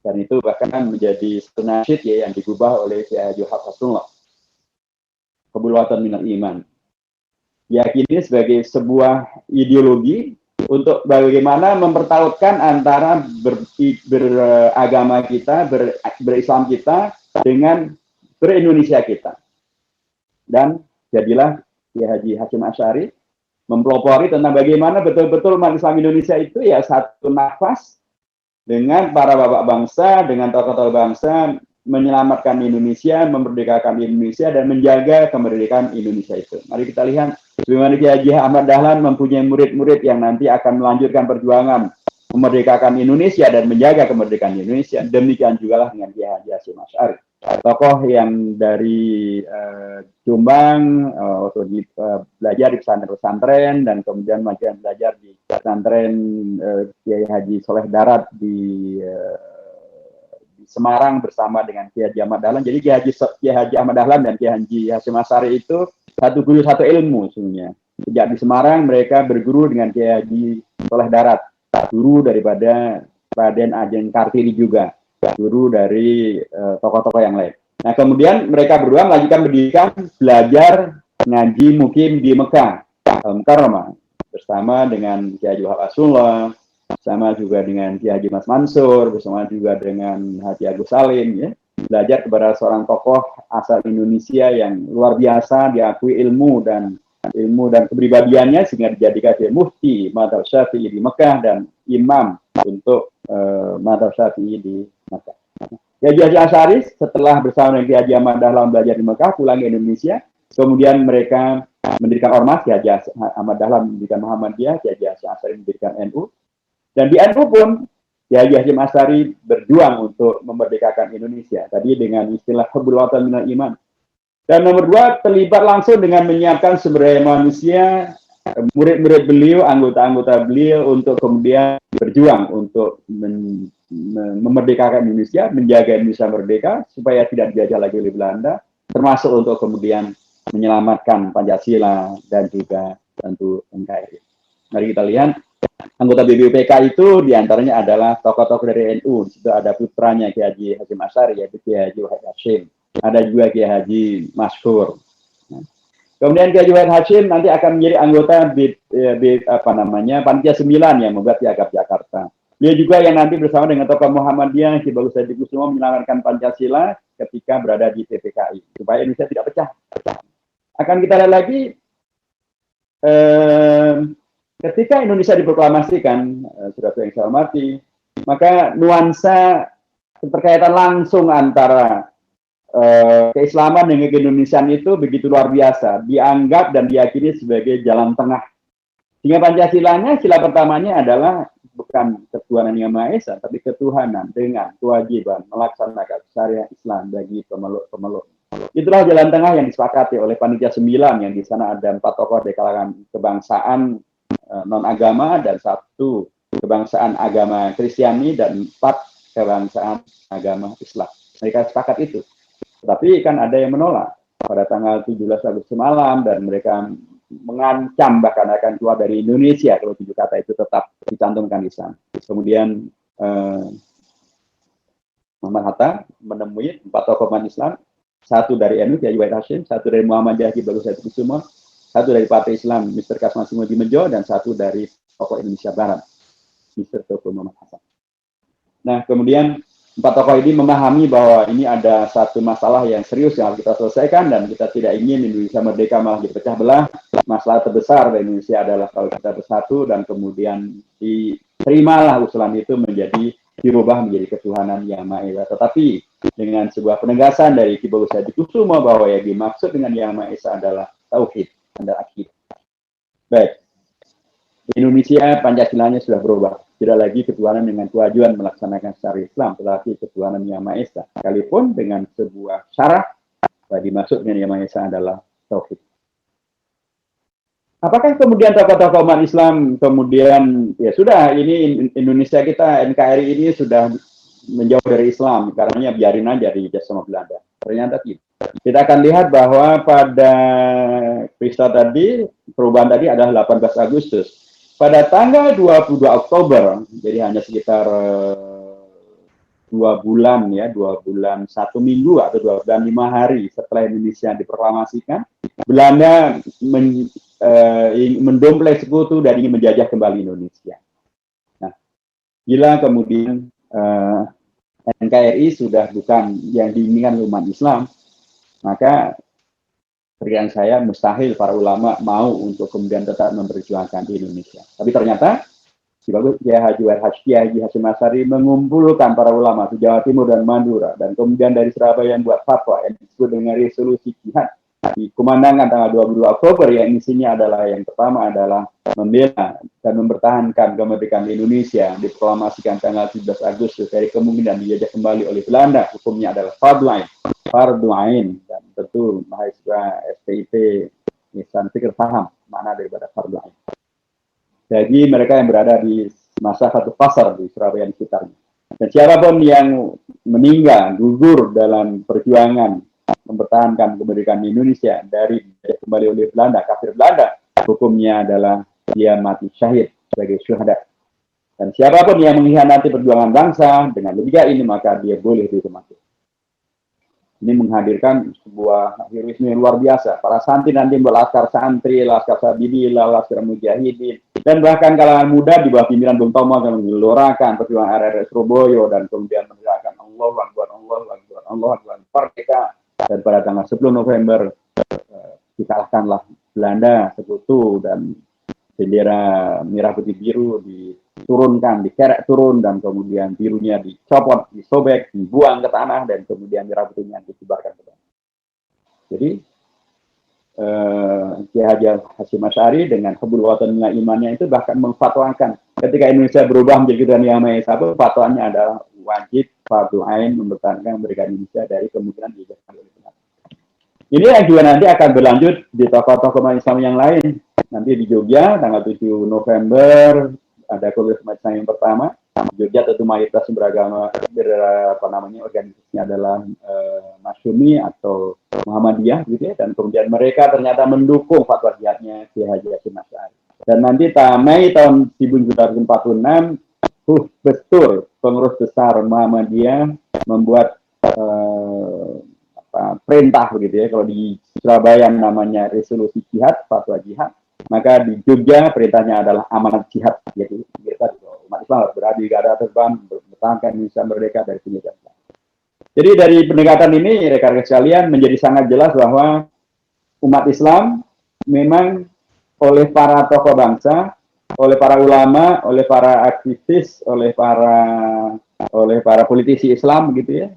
Dan itu bahkan menjadi satu nasyid ya yang digubah oleh Kiai Haji Hasanullah. Hubbul watan minal iman. Yakini sebagai sebuah ideologi untuk bagaimana mempertautkan antara beragama kita, berislam kita dengan berindonesia kita. Dan jadilah Kiai Haji Hasyim Asy'ari mempelopori tentang bagaimana betul-betul umat Islam Indonesia itu ya satu nafas dengan para bapak bangsa, dengan tokoh-tokoh bangsa, menyelamatkan Indonesia, memerdekakan Indonesia, dan menjaga kemerdekaan Indonesia itu. Mari kita lihat bagaimana Kiai Haji Ahmad Dahlan mempunyai murid-murid yang nanti akan melanjutkan perjuangan memerdekakan Indonesia dan menjaga kemerdekaan Indonesia. Demikian juga lah dengan Kiai Haji Hasyim Asy'ari. Tokoh yang dari Jombang, belajar di pesantren-pesantren dan kemudian belajar di pesantren Kiai Haji Soleh Darat di Semarang bersama dengan Kiai Haji Ahmad Dahlan. Jadi Kiai Haji Ahmad Dahlan dan Kiai Haji Hasyim Asy'ari itu satu guru satu ilmu sebenarnya. Sejak di Semarang mereka berguru dengan Kiai Haji Soleh Darat, guru daripada Raden Ajeng Kartini juga, guru dari tokoh-tokoh yang lain. Nah kemudian mereka berdua melanjutkan pendidikan, belajar ngaji mukim di Mekah, Al-Mukarramah, bersama dengan Kiai Haji Hasanullah, bersama juga dengan Kiai Haji Mas Mansur, bersama juga dengan Haji Agus Salim, ya. Belajar kepada seorang tokoh asal Indonesia yang luar biasa, diakui ilmu dan kepribadiannya sehingga dijadikan sebagai mufti Madzhab Syafi'i di Mekah dan imam untuk Madzhab Syafi'i di Mekah. Kiai Haji Asy'ari setelah bersama dengan Kiai Haji Ahmad Dahlan belajar di Mekah, pulang ke Indonesia, kemudian mereka mendirikan ormas. Kiai Haji Ahmad Dahlan mendirikan Muhammadiyah, Kiai Haji Asy'ari mendirikan NU, dan di NU pun Kiai Haji Hasyim Asy'ari berjuang untuk memerdekakan Indonesia. Tadi dengan istilah hubbul watan minal iman. Dan nomor 2, terlibat langsung dengan menyiapkan sumber daya manusia, murid-murid beliau, anggota-anggota beliau untuk kemudian berjuang untuk memerdekakan Indonesia, menjaga Indonesia merdeka supaya tidak dijajah lagi oleh Belanda, termasuk untuk kemudian menyelamatkan Pancasila dan juga tentu NKRI. Mari kita lihat anggota BPUPK itu diantaranya adalah tokoh-tokoh dari NU. Di situ ada putranya Kiai Haji Hasyim Asy'ari, yaitu Kiai Haji Wahid Hasyim. Ada juga Kiai Haji Masyhur. Kemudian Kiai Haji Wahid Hasyim nanti akan menjadi anggota Panitia 9 yang membuat Piagam Jakarta. Dia juga yang nanti bersama dengan tokoh Muhammadiyah, Ki Bagus Hadi Kusumo menyelamatkan Pancasila ketika berada di PPKI supaya Indonesia tidak pecah. Akan kita lihat lagi ketika Indonesia diproklamasikan, saudara yang saya hormati, maka nuansa keterkaitan langsung antara keislaman dengan keindonesiaan itu begitu luar biasa, dianggap dan diyakini sebagai jalan tengah. Sehingga Pancasilanya, sila pertamanya adalah bukan ketuhanan yang Maha Esa, tapi ketuhanan dengan kewajiban melaksanakan syariat Islam bagi pemeluk-pemeluk. Itulah jalan tengah yang disepakati oleh Panitia 9, yang di sana ada 4 tokoh dari kalangan kebangsaan non-agama dan 1 kebangsaan agama Kristiani dan 4 kebangsaan agama Islam. Mereka sepakat itu. Tapi kan ada yang menolak pada tanggal 17 Agustus malam, dan mereka mengancam bahkan akan keluar dari Indonesia kalau 7 kata itu tetap dicantumkan di sana. Kemudian Muhammad Hatta menemui 4 tokoh umat Islam, 1 dari NU Kiai Wahid Hashim, 1 dari Muhammadiyah Ki Bagus Hadikusuma, 1 dari Partai Islam Mr. Kasmasimo Dimejo, dan 1 dari tokoh Indonesia Barat Mr. Toko Muhammad Hasan. Nah, kemudian 4 tokoh ini memahami bahwa ini ada satu masalah yang serius yang harus kita selesaikan, dan kita tidak ingin Indonesia merdeka malah dipecah belah. Masalah terbesar dari Indonesia adalah kalau kita bersatu, dan kemudian diterimalah usulan itu dirubah menjadi ketuhanan yang Maha Esa. Tetapi dengan sebuah penegasan dari Ki Bagus Hadikusuma bahwa yang dimaksud dengan yang Maha Esa adalah tauhid, adalah akidah. Baik. Indonesia Pancasilanya sudah berubah. Tidak lagi ketuhanan dengan kewajiban melaksanakan syariat Islam, tetapi ketuhanan yang Maha Esa. Sekalipun dengan sebuah syarat, bahwa dimaksud dengan yang Maha Esa adalah tauhid. Apakah kemudian tokoh-tokoh umat Islam kemudian, ya sudah, ini Indonesia kita, NKRI ini sudah menjauh dari Islam, karenanya biarin aja dijajah sama Belanda. Ternyata tidak. Kita akan lihat bahwa pada peristiwa tadi, perubahan tadi adalah 18 Agustus. Pada tanggal 22 Oktober, jadi hanya sekitar 2 bulan ya, 2 bulan 1 minggu atau 2 bulan 5 hari setelah Indonesia diproklamasikan, Belanda mendompleng sekutu dan ingin menjajah kembali Indonesia. Nah, bila kemudian NKRI sudah bukan yang diinginkan umat Islam, maka perkiraan saya mustahil para ulama mau untuk kemudian tetap memperjuangkan di Indonesia. Tapi ternyata Kiai Haji Hashim Asy'ari mengumpulkan para ulama di Jawa Timur dan Madura, dan kemudian dari Surabaya yang buat fatwa yang disebut dengan resolusi jihad dikumandangkan tanggal 22 Oktober, yang isinya adalah yang pertama adalah membela dan mempertahankan kemerdekaan Indonesia, diproklamasikan tanggal 17 Agustus dari kemungkinan dijajah kembali oleh Belanda. Hukumnya adalah fardu ain, dan tentu mahasiswa STIP Nisan Fikir paham makna daripada fardu ain bagi mereka yang berada di masa satu pasar di Surabaya dan sekitarnya. Dan siapapun yang meninggal, gugur dalam perjuangan mempertahankan kemerdekaan Indonesia dari kembali oleh Belanda, kafir Belanda, hukumnya adalah dia mati syahid sebagai syuhada. Dan siapapun yang mengkhianati perjuangan bangsa dengan logika ini, maka dia boleh dihukum mati. Ini menghadirkan sebuah heroisme yang luar biasa. Para santri nanti berlaskar santri, laskar sabidillah, laskar mujahidin, dan bahkan kalangan muda di bawah pimpinan Bung Tomo akan menggelorakan perjuangan RRS Surabaya, dan kemudian menegakkan Allahu Akbar, Allahu Akbar, Allahu Akbar, merdeka. Dan pada tanggal 10 November dikalahkanlah Belanda sekutu, dan bendera merah putih biru diturunkan, dikerek turun, dan kemudian birunya dicopot, disobek, dibuang ke tanah, dan kemudian merah putihnya disebarkan ke tanah. Jadi Kiai Haji Hashim Asy'ari dengan hubul watan minal imannya itu bahkan memfatwakan ketika Indonesia berubah menjadi ketuhanan yang Maha Esa, fatwanya adalah wajib fardu ain mempertahankan kemerdekaan Indonesia dari kemungkinan dijajah oleh Belanda. Ini yang juga nanti akan berlanjut di tokoh-tokoh Islam yang lain. Nanti di Jogja tanggal 7 November ada Kongres Umat Islam yang pertama. Jogja tentu mayoritas beragama, organisasinya adalah Masyumi atau Muhammadiyah gitu ya, dan kemudian mereka ternyata mendukung fatwa jihadnya Kiai Haji Hashim Asy'ari. Dan nanti Mei tahun 1946 betul pengurus besar Muhammadiyah membuat perintah begitu ya, kalau di Surabaya namanya resolusi jihad, fatwa jihad, maka di Jogja perintahnya adalah amanat jihad, yaitu kita umat Islam harus berada di garda terdepan mempertahankan Indonesia merdeka dari penjajahan. Jadi dari pendekatan ini rekan-rekan sekalian menjadi sangat jelas bahwa umat Islam memang oleh para tokoh bangsa, oleh para ulama, oleh para aktivis, oleh para politisi Islam gitu ya,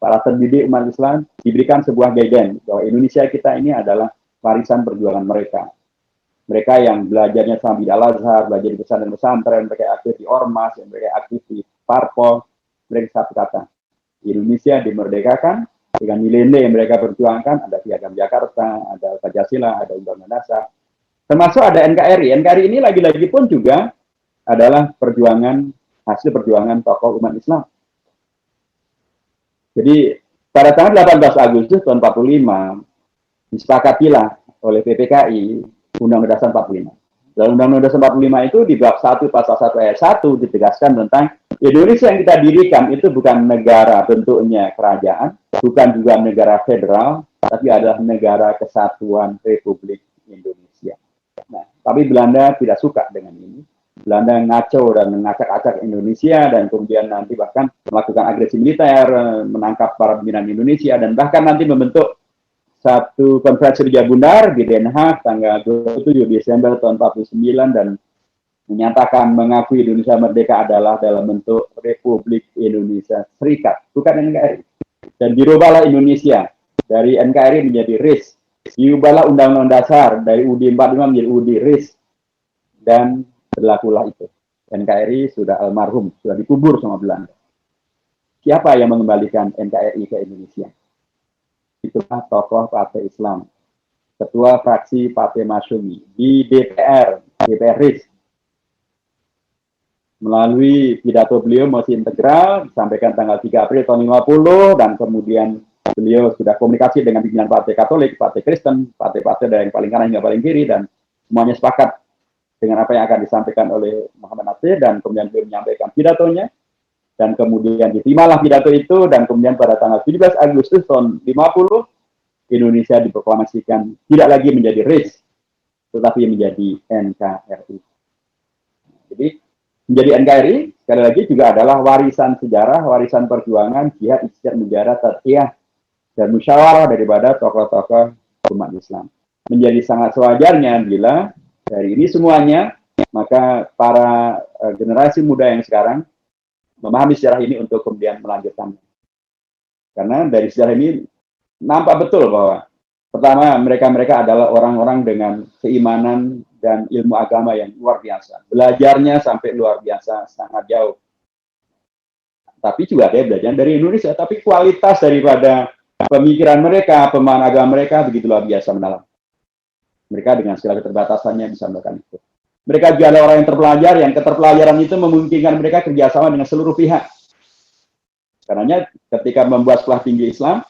para terdidik umat Islam diberikan sebuah guidance bahwa Indonesia kita ini adalah warisan perjuangan mereka. Mereka yang belajarnya sama di Al-Azhar, belajar di pesantren-pesantren, mereka aktif di Ormas, mereka aktif di Parpol, mereka satu kata. Indonesia dimerdekakan dengan nilai-nilai yang mereka perjuangkan, ada Piagam Jakarta, ada Pancasila, ada Undang-Undang Dasar, termasuk ada NKRI. NKRI ini lagi-lagi pun juga adalah hasil perjuangan tokoh umat Islam. Jadi pada tanggal 18 Agustus tahun 45 disepakatilah oleh PPKI Undang-Undang Dasar 45. Dalam Undang-Undang Dasar 45 itu di bab 1 pasal 1 ayat 1 ditegaskan tentang Indonesia yang kita dirikan itu bukan negara bentuknya kerajaan, bukan juga negara federal, tapi adalah negara kesatuan Republik Indonesia. Nah, tapi Belanda tidak suka dengan ini. Belanda ngaco dan mengacak-acak Indonesia dan kemudian nanti bahkan melakukan agresi militer, menangkap para pimpinan Indonesia dan bahkan nanti membentuk satu konferensi Kerja Bundar di Den Haag tanggal 27 Desember tahun 49 dan menyatakan mengakui Indonesia merdeka adalah dalam bentuk Republik Indonesia Serikat, bukan NKRI. Dan dirubahlah Indonesia dari NKRI menjadi RIS. Diubahlah Undang-Undang Dasar dari UUD 45 menjadi UUD RIS. Dan berlakulah itu. NKRI sudah almarhum, sudah dikubur sama Belanda. Siapa yang mengembalikan NKRI ke Indonesia? Itulah tokoh Partai Islam, ketua fraksi Partai Masyumi di DPR RIS. Melalui pidato beliau masih integral, disampaikan tanggal 3 April tahun 50, dan kemudian beliau sudah komunikasi dengan pimpinan Partai Katolik, Partai Kristen, partai-partai dari yang paling kanan hingga paling kiri, dan semuanya sepakat dengan apa yang akan disampaikan oleh Muhammad Nasir, dan kemudian beliau menyampaikan pidatonya, dan kemudian diterimalah pidato itu, dan kemudian pada tanggal 17 Agustus tahun 50, Indonesia diproklamasikan tidak lagi menjadi RIS, tetapi menjadi NKRI. Jadi, menjadi NKRI, sekali lagi juga adalah warisan sejarah, warisan perjuangan, jihad, ijtihad, mujahadah, tadhiyah, dan musyawarah daripada tokoh-tokoh umat Islam. Menjadi sangat sewajarnya bila dari ini semuanya, maka para generasi muda yang sekarang memahami sejarah ini untuk kemudian melanjutkan. Karena dari sejarah ini nampak betul bahwa pertama mereka adalah orang-orang dengan keimanan dan ilmu agama yang luar biasa. Belajarnya sampai luar biasa, sangat jauh. Tapi juga ada belajar dari Indonesia, tapi kualitas daripada pemikiran mereka, pemahaman agama mereka begitu luar biasa mendalam. Mereka dengan segala keterbatasannya bisa melakukan itu. Mereka juga adalah orang yang terpelajar, yang keterpelajaran itu memungkinkan mereka kerjasama dengan seluruh pihak. Karena ketika membuat sekolah tinggi Islam,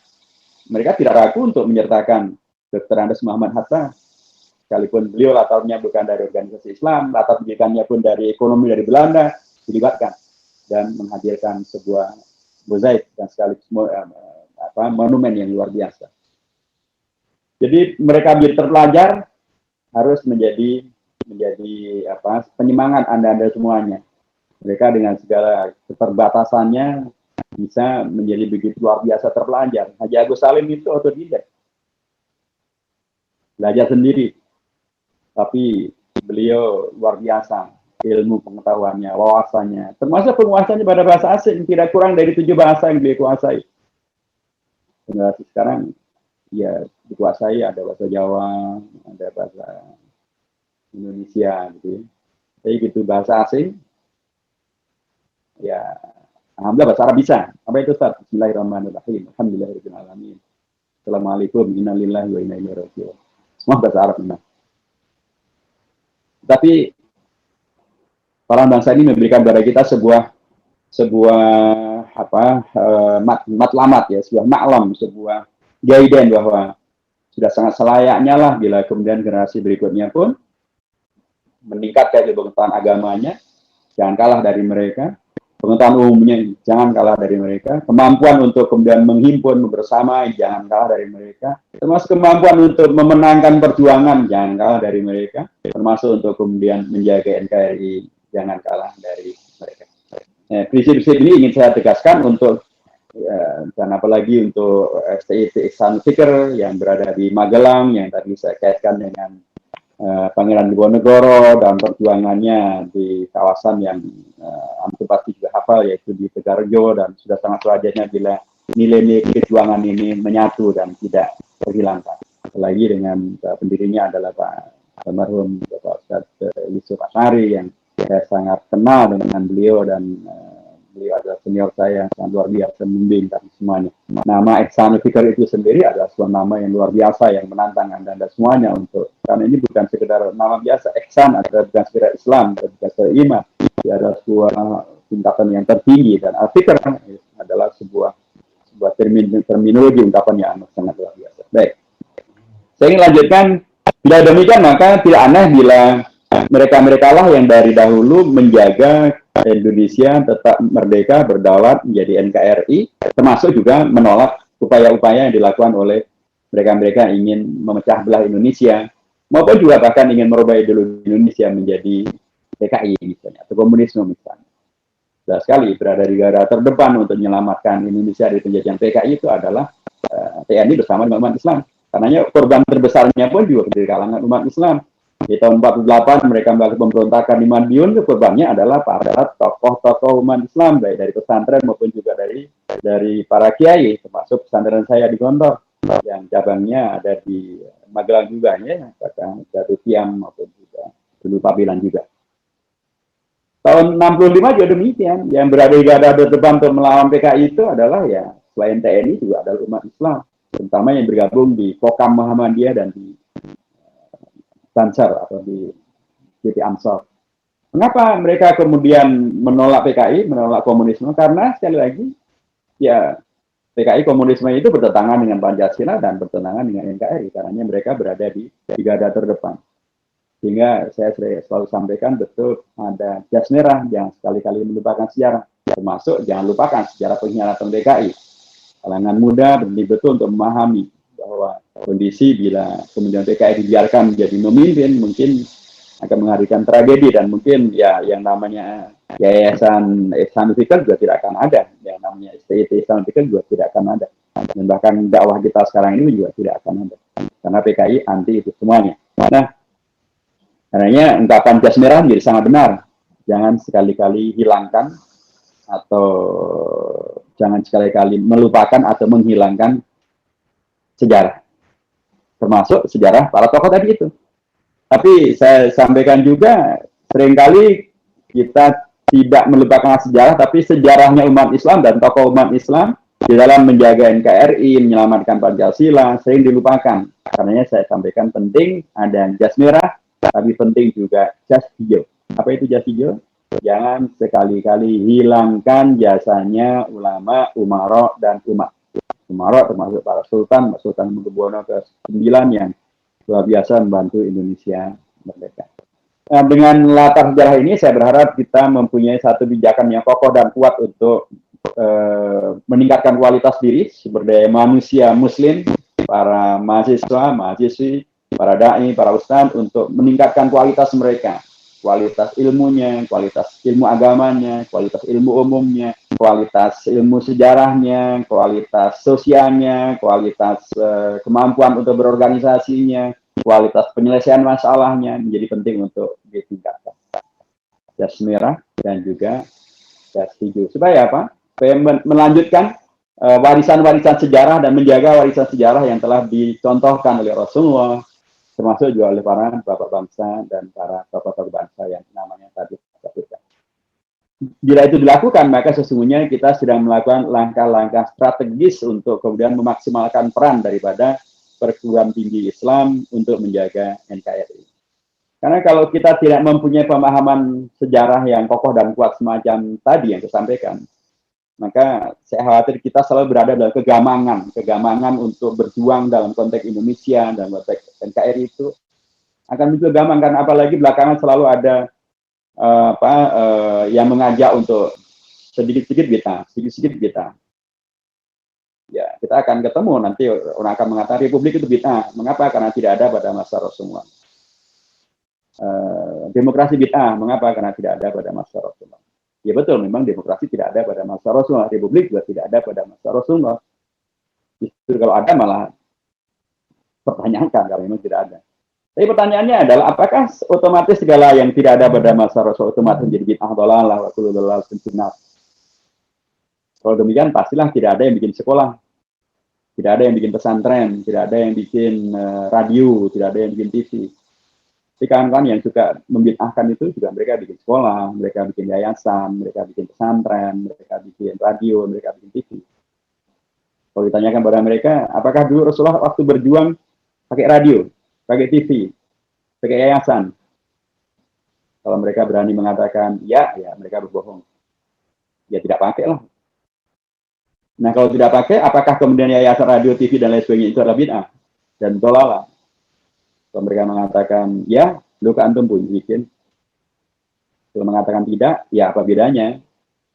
mereka tidak ragu untuk menyertakan Dr. Andes Muhammad Hatta, sekalipun beliau latarnya bukan dari organisasi Islam, latar pendidikannya pun dari ekonomi dari Belanda, dilibatkan dan menghadirkan sebuah mozaik dan sekaligus monumen yang luar biasa. Jadi mereka biar terpelajar harus menjadi penyemangat Anda semuanya. Mereka dengan segala keterbatasannya bisa menjadi begitu luar biasa terpelajar. Haji Agus Salim itu otodidak, belajar sendiri, tapi beliau luar biasa ilmu pengetahuannya, wawasannya, termasuk penguasanya pada bahasa asing, tidak kurang dari 7 bahasa yang beliau kuasai. Generasi sekarang ya dikuasai, ada bahasa Jawa, ada bahasa Indonesia gitu. Jadi gitu bahasa asing ya alhamdulillah bahasa Arab bisa. Apa itu Ustaz? Bismillahirrahmanirrahim. Alhamdulillahirabbil alamin. Assalamualaikum innalillahi wa inna ilaihi raji'un. Semua bahasa Arab benar. Tapi para bangsa ini memberikan kepada kita sebuah matlamat ya, sebuah maklam, sebuah gaiden bahwa sudah sangat selayaknya lah bila kemudian generasi berikutnya pun meningkatkan pengetahuan agamanya, jangan kalah dari mereka, pengetahuan umumnya jangan kalah dari mereka, kemampuan untuk kemudian menghimpun bersama jangan kalah dari mereka, termasuk kemampuan untuk memenangkan perjuangan jangan kalah dari mereka, termasuk untuk kemudian menjaga NKRI jangan kalah dari mereka. Prinsip-prinsip ini ingin saya tegaskan untuk dan apalagi untuk STIT Ihsan Fikr yang berada di Magelang, yang tadi saya kaitkan dengan Pangeran Diponegoro dan perjuangannya di kawasan yang hampir pasti juga hafal, yaitu di Tegarjo, dan sudah sangat wajarnya bila nilai-nilai kejuangan ini menyatu dan tidak terhilangkan. Apalagi dengan pendirinya adalah Pak almarhum Bapak Ustadz Yusuf Asyari yang saya sangat kenal dengan beliau, dan beliau adalah senior saya yang sangat luar biasa membimbing semuanya. Nama Ihsanul Fikr itu sendiri adalah sebuah nama yang luar biasa yang menantang Anda semuanya untuk, karena ini bukan sekedar nama biasa. Ihsan adalah bukan sekedar Islam, bukan sekedar iman. Dia adalah sebuah tingkatan yang tertinggi, dan al-fikr adalah sebuah terminologi ungkapan yang sangat luar biasa. Baik, saya ingin lanjutkan. Bila demikian, maka tidak aneh bila mereka-mereka lah yang dari dahulu menjaga Indonesia tetap merdeka, berdaulat, menjadi NKRI, termasuk juga menolak upaya-upaya yang dilakukan oleh mereka-mereka ingin memecah belah Indonesia, maupun juga bahkan ingin merubah ideologi Indonesia menjadi PKI misalnya, atau komunisme misalnya. Jelas sekali berada di garda terdepan untuk menyelamatkan Indonesia dari penjajahan PKI itu adalah TNI bersama dengan umat Islam. Karena korban terbesarnya pun juga dari kalangan umat Islam. Di tahun 48 mereka melakukan pemberontakan di Madiun, korbannya adalah para tokoh-tokoh umat Islam, baik dari pesantren maupun juga dari para kiai, termasuk pesantren saya di Gondor, yang cabangnya ada di Magelang juga, ya, bahkan Jatuh Tiam maupun juga dulu Pabilan juga. Tahun 65 juga demikian, yang berada di garda terdepan untuk melawan PKI itu adalah ya selain TNI juga adalah umat Islam, terutama yang bergabung di Kokam Muhammadiyah dan di Bansar atau di JP Ansor. Mengapa mereka kemudian menolak PKI, menolak komunisme? Karena sekali lagi, ya PKI komunisme itu bertentangan dengan Pancasila dan bertentangan dengan NKRI, karena mereka berada di garda terdepan. Sehingga saya selalu sampaikan betul ada jas merah yang sekali-kali melupakan sejarah, termasuk jangan lupakan sejarah pengkhianatan PKI. Kalangan muda berani betul untuk memahami bahwa kondisi bila kemudian PKI dibiarkan menjadi memimpin mungkin akan menghadirkan tragedi, dan mungkin ya yang namanya Yayasan Ihsanul Fikr juga tidak akan ada, yang namanya STIT Ihsanul Fikr juga tidak akan ada, dan bahkan dakwah kita sekarang ini juga tidak akan ada, karena PKI anti itu semuanya. Nah, karenanya ungkapan jas merah menjadi sangat benar. Jangan sekali-kali hilangkan atau jangan sekali-kali melupakan atau menghilangkan sejarah, termasuk sejarah para tokoh tadi itu. Tapi saya sampaikan juga, seringkali kita tidak melupakan sejarah, tapi sejarahnya umat Islam dan tokoh umat Islam di dalam menjaga NKRI, menyelamatkan Pancasila, sering dilupakan. Karenanya saya sampaikan penting ada jas merah, tapi penting juga jas hijau. Apa itu jas hijau? Jangan sekali-kali hilangkan jasanya ulama, umara, dan umat. Umara termasuk para sultan, Sultan Hamengkubuwono ke-9 yang luar biasa membantu Indonesia merdeka. Nah, dengan latar sejarah ini, saya berharap kita mempunyai satu pijakan yang kokoh dan kuat untuk meningkatkan kualitas diri, sumber daya manusia Muslim, para mahasiswa, mahasiswi, para dai, para ustadz, untuk meningkatkan kualitas mereka, kualitas ilmunya, kualitas ilmu agamanya, kualitas ilmu umumnya, kualitas ilmu sejarahnya, kualitas sosialnya, kualitas kemampuan untuk berorganisasinya, kualitas penyelesaian masalahnya menjadi penting untuk ditingkatkan. Jas merah dan juga jas hijau. Supaya apa? Supaya melanjutkan warisan-warisan sejarah dan menjaga warisan sejarah yang telah dicontohkan oleh Rasulullah, termasuk juga oleh para bapak bangsa dan para tokoh-tokoh bangsa yang namanya tadi saya sebutkan. Bila itu dilakukan, maka sesungguhnya kita sedang melakukan langkah-langkah strategis untuk kemudian memaksimalkan peran daripada perguruan tinggi Islam untuk menjaga NKRI. Karena kalau kita tidak mempunyai pemahaman sejarah yang kokoh dan kuat semacam tadi yang saya sampaikan, maka saya khawatir kita selalu berada dalam kegamangan untuk berjuang dalam konteks Indonesia, dalam konteks NKRI itu akan muncul gamang, kan apalagi belakangan selalu ada yang mengajak untuk sedikit-sedikit kita. Ya, kita akan ketemu nanti orang akan mengatakan Republik itu bid'ah. Mengapa? Karena tidak ada pada masa Rasulullah. Demokrasi bid'ah. Mengapa? Karena tidak ada pada masa Rasulullah. Ya betul, memang demokrasi tidak ada pada masa Rasulullah. Republik juga tidak ada pada masa Rasulullah. Justru kalau ada malah pertanyakan kalau memang tidak ada. Tapi pertanyaannya adalah apakah otomatis segala yang tidak ada pada masa Rasul otomatis menjadi bid'ah dhalalah wa kullu dhalalatin finnar? Kalau demikian pastilah tidak ada yang bikin sekolah, tidak ada yang bikin pesantren, tidak ada yang bikin radio, tidak ada yang bikin TV. si kawan-kawan yang juga membid'ahkan itu juga mereka bikin sekolah, mereka bikin yayasan, mereka bikin pesantren, mereka bikin radio, mereka bikin TV. Kalau ditanyakan pada mereka, apakah dulu Rasulullah waktu berjuang pakai radio, pakai TV, pakai yayasan? Kalau mereka berani mengatakan ya, ya mereka berbohong. Ya tidak pakai lah. Nah kalau tidak pakai, apakah kemudian yayasan radio, TV, dan lain sebagainya itu adalah bid'ah dan dolalah? Kalau mereka mengatakan ya, lu ke antum pun bikin. Kalau mengatakan tidak, ya apa bedanya?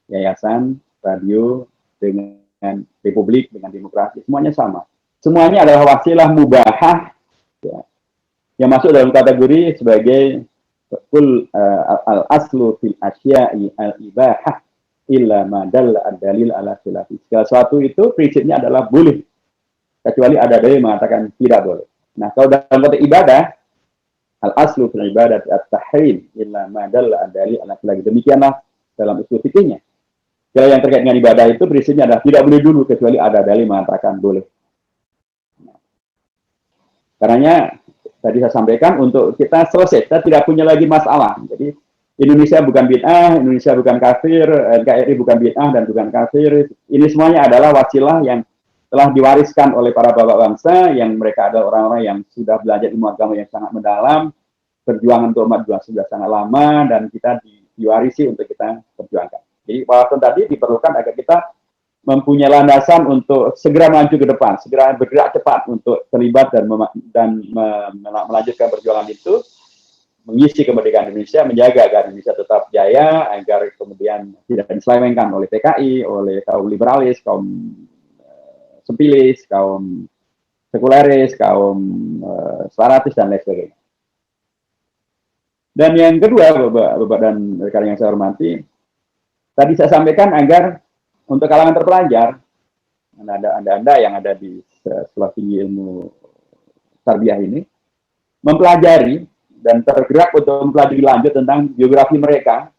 Yayasan, radio, dengan republik, dengan demokrasi, semuanya sama. Semuanya adalah wasilah mubahah ya, yang masuk dalam kategori sebagai kul al-aslu fil asya'i al-ibahah illa ma dalla ad-dalil ala khilafi. Segala sesuatu itu prinsipnya adalah boleh, kecuali ada dalil mengatakan tidak boleh. Nah, kalau dalam konteks ibadah, al-aslu fil ibadah at-tahrim illa ma dalla ad-dalil ala khilafi. Demikianlah dalam usul fikihnya. Kalau yang terkait dengan ibadah itu prinsipnya adalah tidak boleh dulu kecuali ada dalil mengatakan boleh. Nah, karenanya tadi saya sampaikan untuk kita selesai, kita tidak punya lagi masalah. Jadi Indonesia bukan bid'ah, Indonesia bukan kafir, NKRI bukan bid'ah dan bukan kafir. Ini semuanya adalah wasilah yang telah diwariskan oleh para bapak bangsa, yang mereka adalah orang-orang yang sudah belajar ilmu agama yang sangat mendalam, perjuangan untuk umat juga sudah sangat lama, dan kita diwarisi untuk kita perjuangkan. Jadi walaupun tadi diperlukan agar kita mempunyai landasan untuk segera maju ke depan, segera bergerak cepat untuk terlibat dan melanjutkan perjuangan itu, mengisi kemerdekaan Indonesia, menjaga agar Indonesia tetap jaya, agar kemudian tidak diselewengkan oleh PKI, oleh kaum liberalis, kaum sempilis, kaum sekuleris, kaum separatis, dan lain sebagainya. Dan yang kedua, Bapak dan rekan yang saya hormati, tadi saya sampaikan agar untuk kalangan terpelajar, Anda yang ada di Sekolah Tinggi Ilmu Tarbiyah ini, mempelajari dan tergerak untuk mempelajari lanjut tentang biografi mereka,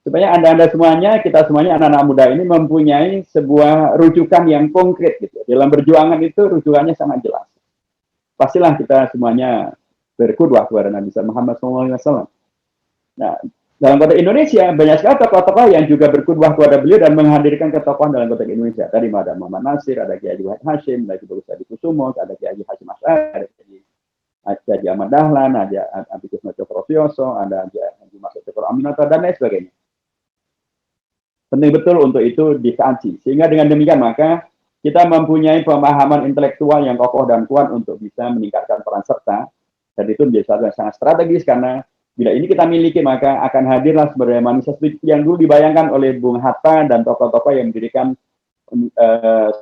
supaya Anda semuanya, kita semuanya, anak-anak muda ini mempunyai sebuah rujukan yang konkret gitu. Dalam perjuangan itu rujukannya sangat jelas. Pastilah kita semuanya berqudwah kepada Nabi Muhammad SAW. Nah, dalam konteks Indonesia, banyak sekali tokoh-tokoh yang juga berqudwah kepada beliau dan menghadirkan ketokohan dalam konteks Indonesia. Tadi ada Muhammad Nasir, ada Kiai Haji Hashim, ada Kiai Haji Kusumo, ada Kiai Haji Asy'ari, ada Kiai Ahmad Dahlan, ada Abi Kusno Cokrosioso, ada Haji Masud Cokro Aminoto, dan lain sebagainya. Penting betul untuk itu dikaji. Sehingga dengan demikian maka kita mempunyai pemahaman intelektual yang kokoh dan kuat untuk bisa meningkatkan peran serta. Dan itu menjadi sesuatu yang sangat strategis, karena bila ini kita miliki, maka akan hadirlah sumber daya manusia yang dulu dibayangkan oleh Bung Hatta dan tokoh-tokoh yang mendirikan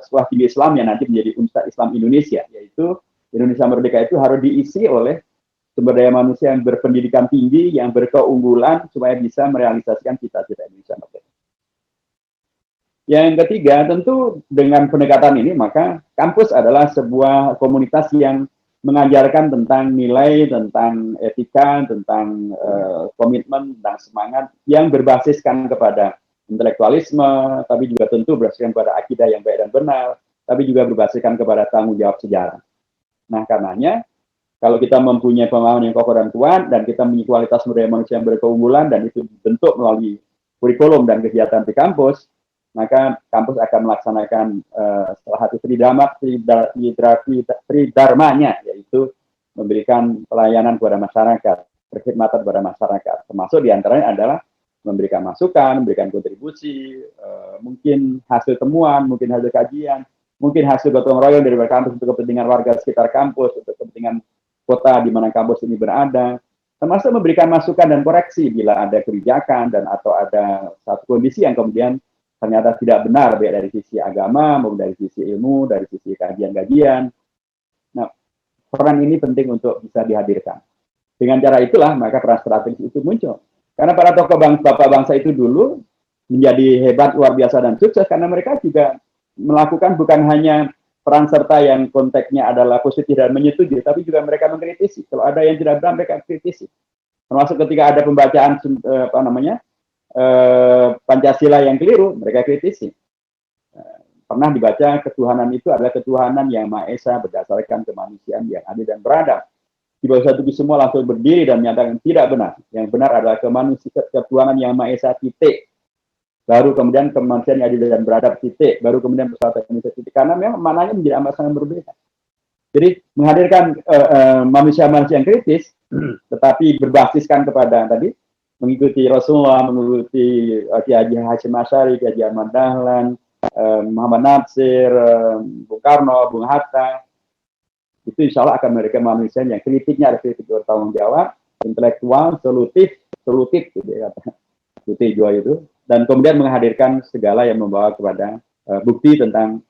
Sekolah Tinggi Islam yang nanti menjadi Universitas Islam Indonesia, yaitu Indonesia Merdeka itu harus diisi oleh sumber daya manusia yang berpendidikan tinggi, yang berkeunggulan, supaya bisa merealisasikan cita-cita Indonesia Merdeka. Yang ketiga, tentu dengan pendekatan ini, maka kampus adalah sebuah komunitas yang mengajarkan tentang nilai, tentang etika, tentang komitmen, tentang semangat yang berbasiskan kepada intelektualisme, tapi juga tentu berbasiskan kepada akidah yang baik dan benar, tapi juga berbasiskan kepada tanggung jawab sejarah. Nah, karenanya kalau kita mempunyai pemahaman yang kokoh dan kuat, dan kita mempunyai kualitas sumber daya manusia yang berkeunggulan, dan itu dibentuk melalui kurikulum dan kegiatan di kampus, maka kampus akan melaksanakan salah satu tridharmanya, yaitu memberikan pelayanan kepada masyarakat, berkhidmatan kepada masyarakat. Termasuk diantaranya adalah memberikan masukan, memberikan kontribusi, mungkin hasil temuan, mungkin hasil kajian, mungkin hasil gotong royong dari kampus untuk kepentingan warga sekitar kampus, untuk kepentingan kota di mana kampus ini berada, termasuk memberikan masukan dan koreksi bila ada kebijakan dan atau ada satu kondisi yang kemudian ternyata tidak benar, baik dari sisi agama maupun dari sisi ilmu, dari sisi kajian-kajian. Nah, peran ini penting untuk bisa dihadirkan. Dengan cara itulah maka peran strategis itu muncul. Karena para tokoh bapak bangsa itu dulu menjadi hebat, luar biasa, dan sukses karena mereka juga melakukan bukan hanya peran serta yang konteksnya adalah positif dan menyetujui, tapi juga mereka mengkritisi. Kalau ada yang tidak benar, mereka kritisi. Termasuk ketika ada pembacaan Pancasila yang keliru, mereka kritisi. Pernah dibaca ketuhanan itu adalah ketuhanan yang Maha Esa berdasarkan kemanusiaan yang adil dan beradab. di bawah satu semua langsung berdiri dan menyatakan tidak benar. Yang benar adalah kemanusiaan ketuhanan yang Maha Esa titik. Baru kemudian kemanusiaan yang adil dan beradab titik. Baru kemudian persatuan Indonesia titik. Karena memang maknanya menjadi amat sangat berbeda. Jadi menghadirkan manusia-manusia yang kritis, tetapi berbasiskan kepada tadi mengikuti Rasulullah, mengikuti Kiai Haji Hashim Asy'ari, Kiai Haji Ahmad Dahlan, Muhammad Natsir, Bung Karno, Bung Hatta, itu insya Allah akan memberikan manusia yang kritiknya ada kritik bertanggung jawab, intelektual, solutif gitu ya kata Tejo itu, dan kemudian menghadirkan segala yang membawa kepada bukti tentang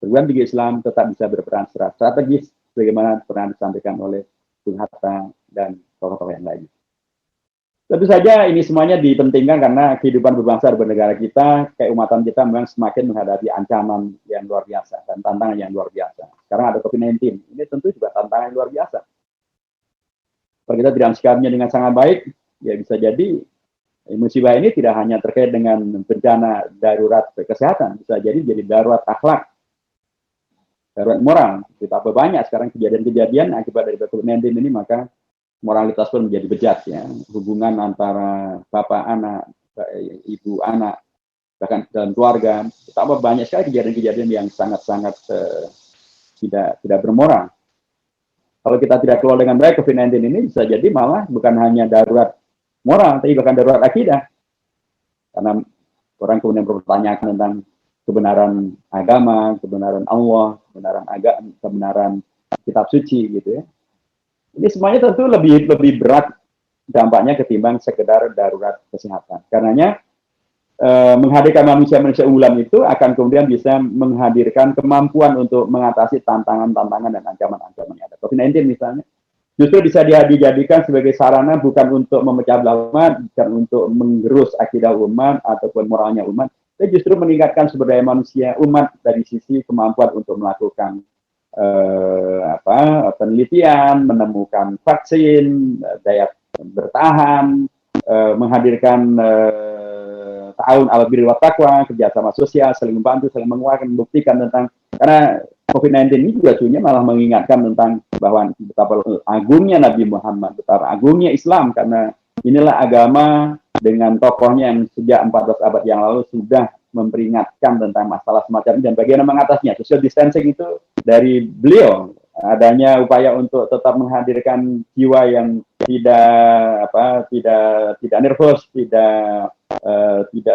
perguruan tinggi Islam tetap bisa berperan secara strategis, bagaimana pernah disampaikan oleh Bung Hatta dan tokoh-tokoh yang lain. Tentu saja ini semuanya dipentingkan karena kehidupan berbangsa dan bernegara kita, keumatan kita memang semakin menghadapi ancaman yang luar biasa dan tantangan yang luar biasa. Sekarang ada COVID-19, ini tentu juga tantangan yang luar biasa. Kalau kita tidak sikapnya dengan sangat baik, ya bisa jadi musibah ini tidak hanya terkait dengan bencana darurat kesehatan, bisa jadi darurat akhlak, darurat moral. Betapa banyak sekarang kejadian-kejadian akibat dari COVID-19 ini, maka moralitas pun menjadi bejat ya. Hubungan antara bapak anak, ibu anak, bahkan dalam keluarga, betapa banyak sekali kejadian-kejadian yang sangat-sangat tidak bermoral. Kalau kita tidak keluar dengan baik COVID-19 ini, bisa jadi malah bukan hanya darurat moral, tapi bahkan darurat akidah. Karena orang kemudian bertanya tentang kebenaran agama, kebenaran Allah, kebenaran kitab suci gitu ya. Ini semuanya tentu lebih berat dampaknya ketimbang sekedar darurat kesehatan. Karenanya menghadirkan manusia-manusia unggulan itu akan kemudian bisa menghadirkan kemampuan untuk mengatasi tantangan-tantangan dan ancaman-ancaman yang ada. COVID-19 misalnya, justru bisa dijadikan sebagai sarana bukan untuk memecah belah umat, bukan untuk menggerus akidah umat ataupun moralnya umat, tapi justru meningkatkan sumber daya manusia umat dari sisi kemampuan untuk melakukan penelitian, menemukan vaksin, daya bertahan, menghadirkan ta'awun 'alal birri wat taqwa, kerjasama sosial, saling membantu, saling menguatkan, membuktikan tentang, karena COVID-19 ini juga sebenarnya malah mengingatkan tentang bahwa betapa agungnya Nabi Muhammad, betapa agungnya Islam, karena inilah agama dengan tokohnya yang sejak 14 abad yang lalu sudah memperingatkan tentang masalah semacam ini dan bagaimana mengatasinya. Social distancing itu dari beliau, adanya upaya untuk tetap menghadirkan jiwa yang tidak nervous, tidak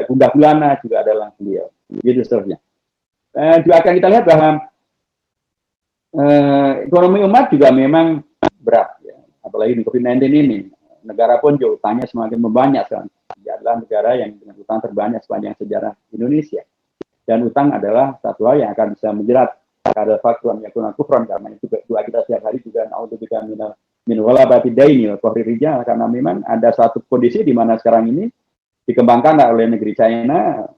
gundah gulana juga adalah beliau. Gitu seterusnya. Juga akan kita lihat bahwa ekonomi umat juga memang berat, ya. Apalagi di COVID-19 ini. Negara pun juga utangnya semakin membanyak sekarang. Dia adalah negara yang dengan utang terbanyak sepanjang sejarah Indonesia. Dan utang adalah satu hal yang akan bisa menjerat kada faktuan yakuna kufran, karena itu doa kita setiap hari juga naudzubillah min walabati daini wa qahri rijal, karena memang ada satu kondisi di mana sekarang ini dikembangkan oleh negeri China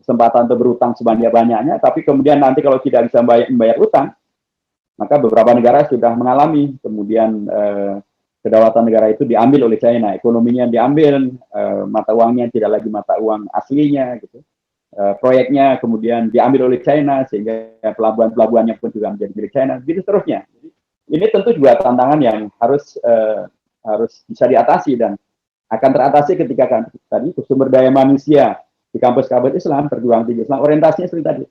kesempatan untuk berutang sebanyak-banyaknya, tapi kemudian nanti kalau tidak bisa membayar utang, maka beberapa negara sudah mengalami kemudian kedaulatan negara itu diambil oleh China, ekonominya diambil, mata uangnya tidak lagi mata uang aslinya, gitu. Proyeknya kemudian diambil oleh China sehingga pelabuhan-pelabuhannya pun juga menjadi milik China, gitu terusnya. Jadi, ini tentu juga tantangan yang harus bisa diatasi dan akan teratasi ketika tadi sumber daya manusia di kampus-kampus Islam, perguruan tinggi Islam, orientasinya seperti tadi,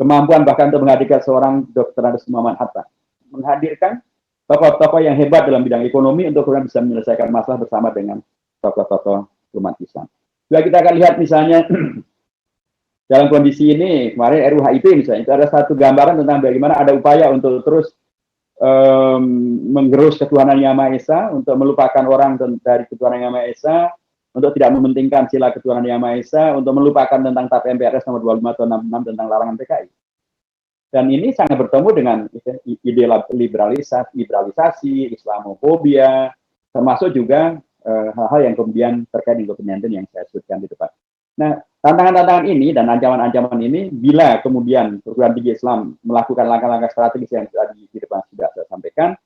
kemampuan bahkan untuk menghadirkan seorang Dr. Andes Muhammad Hatta, menghadirkan tokoh-tokoh yang hebat dalam bidang ekonomi untuk kemudian bisa menyelesaikan masalah bersama dengan tokoh-tokoh umat Islam. Juga kita akan lihat misalnya dalam kondisi ini, kemarin RUHIP misalnya, itu ada satu gambaran tentang bagaimana ada upaya untuk terus menggerus ketuhanan Yang Maha Esa, untuk melupakan orang dari ketuhanan Yang Maha Esa, untuk tidak mementingkan sila ketuhanan Yang Maha Esa, untuk melupakan tentang TAP MPRS nomor 25 tahun 66 tentang larangan PKI. Dan ini sangat bertemu dengan ide liberalisasi, Islamofobia, termasuk juga hal-hal yang kemudian terkait dengan COVID-19 yang saya sebutkan di depan. Nah, tantangan-tantangan ini dan ancaman-ancaman ini, bila kemudian perguruan tinggi Islam melakukan langkah-langkah strategis yang tadi di depan sudah saya sampaikan,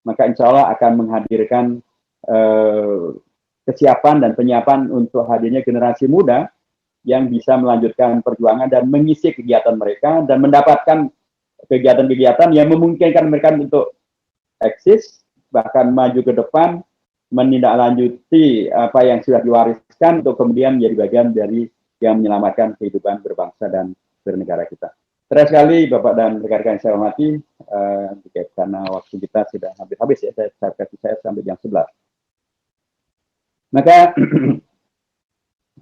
maka insya Allah akan menghadirkan kesiapan dan penyiapan untuk hadirnya generasi muda yang bisa melanjutkan perjuangan dan mengisi kegiatan mereka dan mendapatkan kegiatan-kegiatan yang memungkinkan mereka untuk eksis, bahkan maju ke depan, menindaklanjuti apa yang sudah diwariskan untuk kemudian menjadi bagian dari yang menyelamatkan kehidupan berbangsa dan bernegara kita. Terima sekali Bapak dan rekan-rekan yang saya hormati, karena waktu kita sudah hampir habis ya, saya kasih saya sampai jam 11. Maka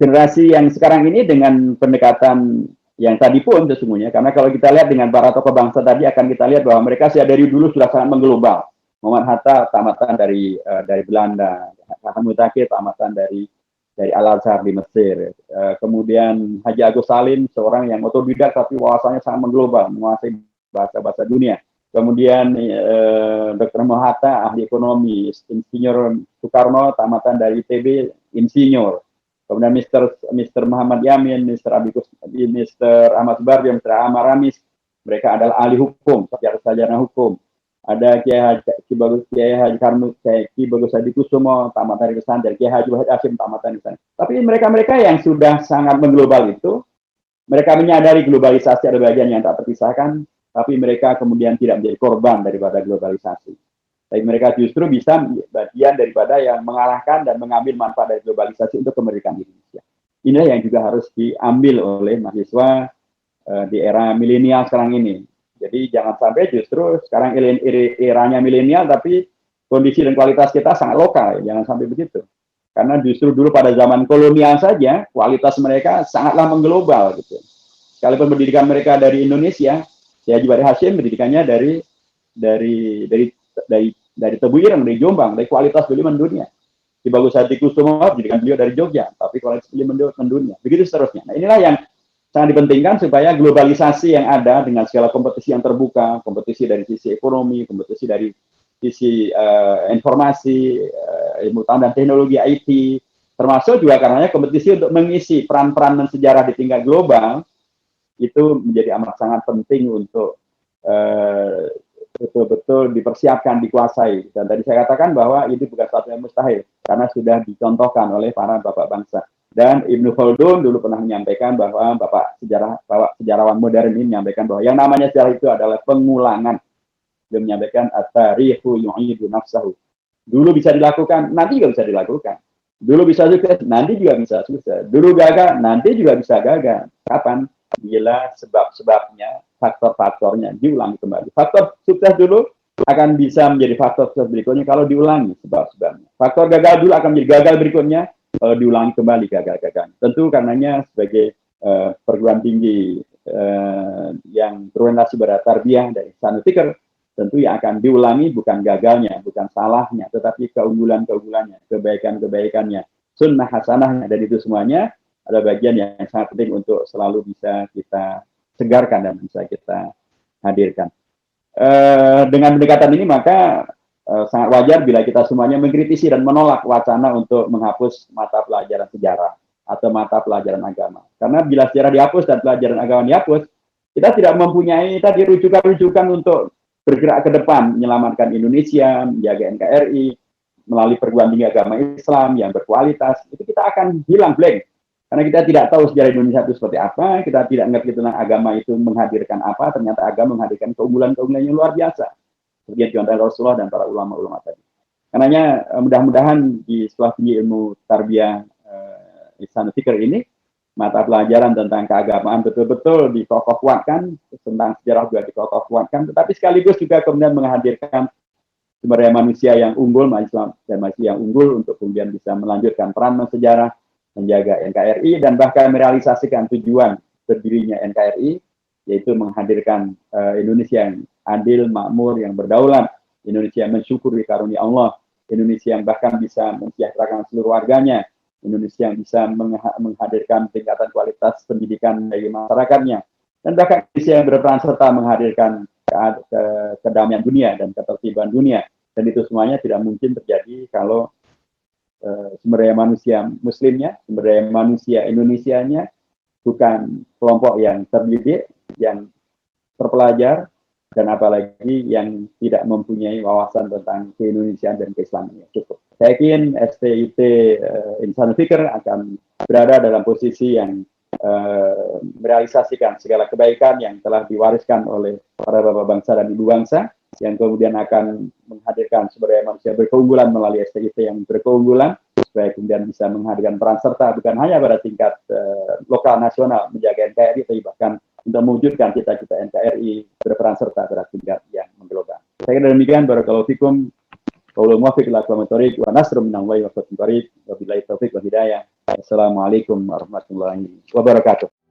generasi yang sekarang ini dengan pendekatan yang tadi pun sesungguhnya, karena kalau kita lihat dengan para tokoh bangsa tadi akan kita lihat bahwa mereka dari dulu sudah sangat mengglobal. Muhammad Hatta tamatan dari Belanda, Hamid Takir tamatan dari Al-Azhar di Mesir. Kemudian Haji Agus Salim seorang yang otodidak tapi wawasannya sangat mengglobal, menguasai bahasa-bahasa dunia. Kemudian Dr. Muhammad Hatta ahli ekonomi, Insinyur Soekarno tamatan dari ITB, insinyur. Kemudian Mr. Muhammad Yamin, Mr. Ahmad Subardi, Mr. Ahmad Ramis, mereka adalah ahli hukum, sarjana hukum. Ada Kiai Bagus Hadi Kusumo, tamatan dari Pesantren, Kiai Haji Wahid Hasyim, tamatan dari Pesantren. Tapi mereka-mereka yang sudah sangat mengglobal itu, mereka menyadari globalisasi ada bagian yang tak terpisahkan, tapi mereka kemudian tidak menjadi korban daripada globalisasi. Tapi mereka justru bisa bagian daripada yang mengalahkan dan mengambil manfaat dari globalisasi untuk kemerdekaan Indonesia. Inilah yang juga harus diambil oleh mahasiswa di era milenial sekarang ini. Jadi jangan sampai justru sekarang eranya milenial tapi kondisi dan kualitas kita sangat lokal. Jangan sampai begitu. Karena justru dulu pada zaman kolonial saja kualitas mereka sangatlah mengglobal gitu. Sekalipun pendidikan mereka dari Indonesia, Haji Wahid Hasyim pendidikannya dari Tebu Ireng, dari Jombang, dari kualitas beliau mendunia. Di Bagus Hadi Kusumo pendidikan beliau dari Jogja, tapi kualitas beliau mendunia. Begitu seterusnya. Nah inilah yang sangat dipentingkan supaya globalisasi yang ada dengan segala kompetisi yang terbuka, kompetisi dari sisi ekonomi, kompetisi dari sisi informasi, ilmu pengetahuan dan teknologi IT, termasuk juga karenanya kompetisi untuk mengisi peran-peran dan sejarah di tingkat global, itu menjadi amat sangat penting untuk betul-betul dipersiapkan, dikuasai. Dan tadi saya katakan bahwa ini bukan sesuatu yang mustahil, karena sudah dicontohkan oleh para bapak bangsa. Dan Ibnu Khaldun dulu pernah menyampaikan bahwa bapak sejarawan modern ini menyampaikan bahwa yang namanya sejarah itu adalah pengulangan. Dia menyampaikan at-tarikhu yu'idu nafsahu. Dulu bisa dilakukan, nanti juga bisa dilakukan. Dulu bisa sukses, nanti juga bisa sukses. Dulu gagal, nanti juga bisa gagal. Kapan? Bila sebab-sebabnya, faktor-faktornya diulangi kembali. Faktor sukses dulu akan bisa menjadi faktor sukses berikutnya kalau diulangi sebab-sebabnya. Faktor gagal dulu akan menjadi gagal berikutnya diulangi kembali gagal-gagal. Tentu karenanya sebagai perguruan tinggi yang berorientasi pada tarbiyah dari Ihsanul Fikr, tentu yang akan diulangi bukan gagalnya, bukan salahnya, tetapi keunggulan-keunggulannya, kebaikan-kebaikannya, sunnah hasanahnya, dan itu semuanya ada bagian yang sangat penting untuk selalu bisa kita segarkan dan bisa kita hadirkan. Dengan pendekatan ini maka sangat wajar bila kita semuanya mengkritisi dan menolak wacana untuk menghapus mata pelajaran sejarah atau mata pelajaran agama. Karena bila sejarah dihapus dan pelajaran agama dihapus, kita tidak mempunyai tadi rujukan-rujukan untuk bergerak ke depan, menyelamatkan Indonesia, menjaga NKRI, melalui perguruan tinggi agama Islam yang berkualitas, itu kita akan hilang blank. Karena kita tidak tahu sejarah Indonesia itu seperti apa, kita tidak mengerti tentang agama itu menghadirkan apa, ternyata agama menghadirkan keunggulan-keunggulan yang luar biasa. Seperti yang dicontohkan Rasulullah dan para ulama-ulama tadi. Karenanya mudah-mudahan di Sekolah Tinggi Ilmu Tarbiyah Ihsanul Fikr ini, mata pelajaran tentang keagamaan betul-betul dikokoh-kuatkan, tentang sejarah juga dikokoh-kuatkan, tetapi sekaligus juga kemudian menghadirkan sumber daya manusia yang unggul, mahasiswa dan mahasiswa yang unggul untuk kemudian bisa melanjutkan peran sejarah, menjaga NKRI, dan bahkan merealisasikan tujuan berdirinya NKRI, yaitu menghadirkan Indonesia yang adil, makmur, yang berdaulat, Indonesia yang mensyukuri karunia Allah, Indonesia yang bahkan bisa mensejahterakan seluruh warganya, Indonesia yang bisa menghadirkan tingkatan kualitas pendidikan bagi masyarakatnya, dan bahkan Indonesia yang berperan serta menghadirkan kedamaian dunia dan ketertiban dunia. Dan itu semuanya tidak mungkin terjadi kalau sumber daya manusia muslimnya, sumber daya manusia Indonesianya bukan kelompok yang terdidik, yang terpelajar, dan apalagi yang tidak mempunyai wawasan tentang keindonesiaan dan keislaman. Cukup. Saya yakin STIT Ihsanul Fikr akan berada dalam posisi yang merealisasikan segala kebaikan yang telah diwariskan oleh para bapak bangsa dan ibu bangsa, yang kemudian akan menghadirkan sumber daya manusia berkeunggulan melalui STIP yang berkeunggulan, supaya kemudian bisa menghadirkan peran serta bukan hanya pada tingkat lokal nasional menjaga NKRI, tapi bahkan untuk mewujudkan cita-cita NKRI berperan serta pada tingkat yang mengglobal. Saya kira demikian. Barakallahu fikum. Qaulul muwaffiq ila aqwamit thoriq wa nasrun minallahi wa fatun qarib. Wabillahi taufiq wa hidayah. Assalamualaikum warahmatullahi wabarakatuh.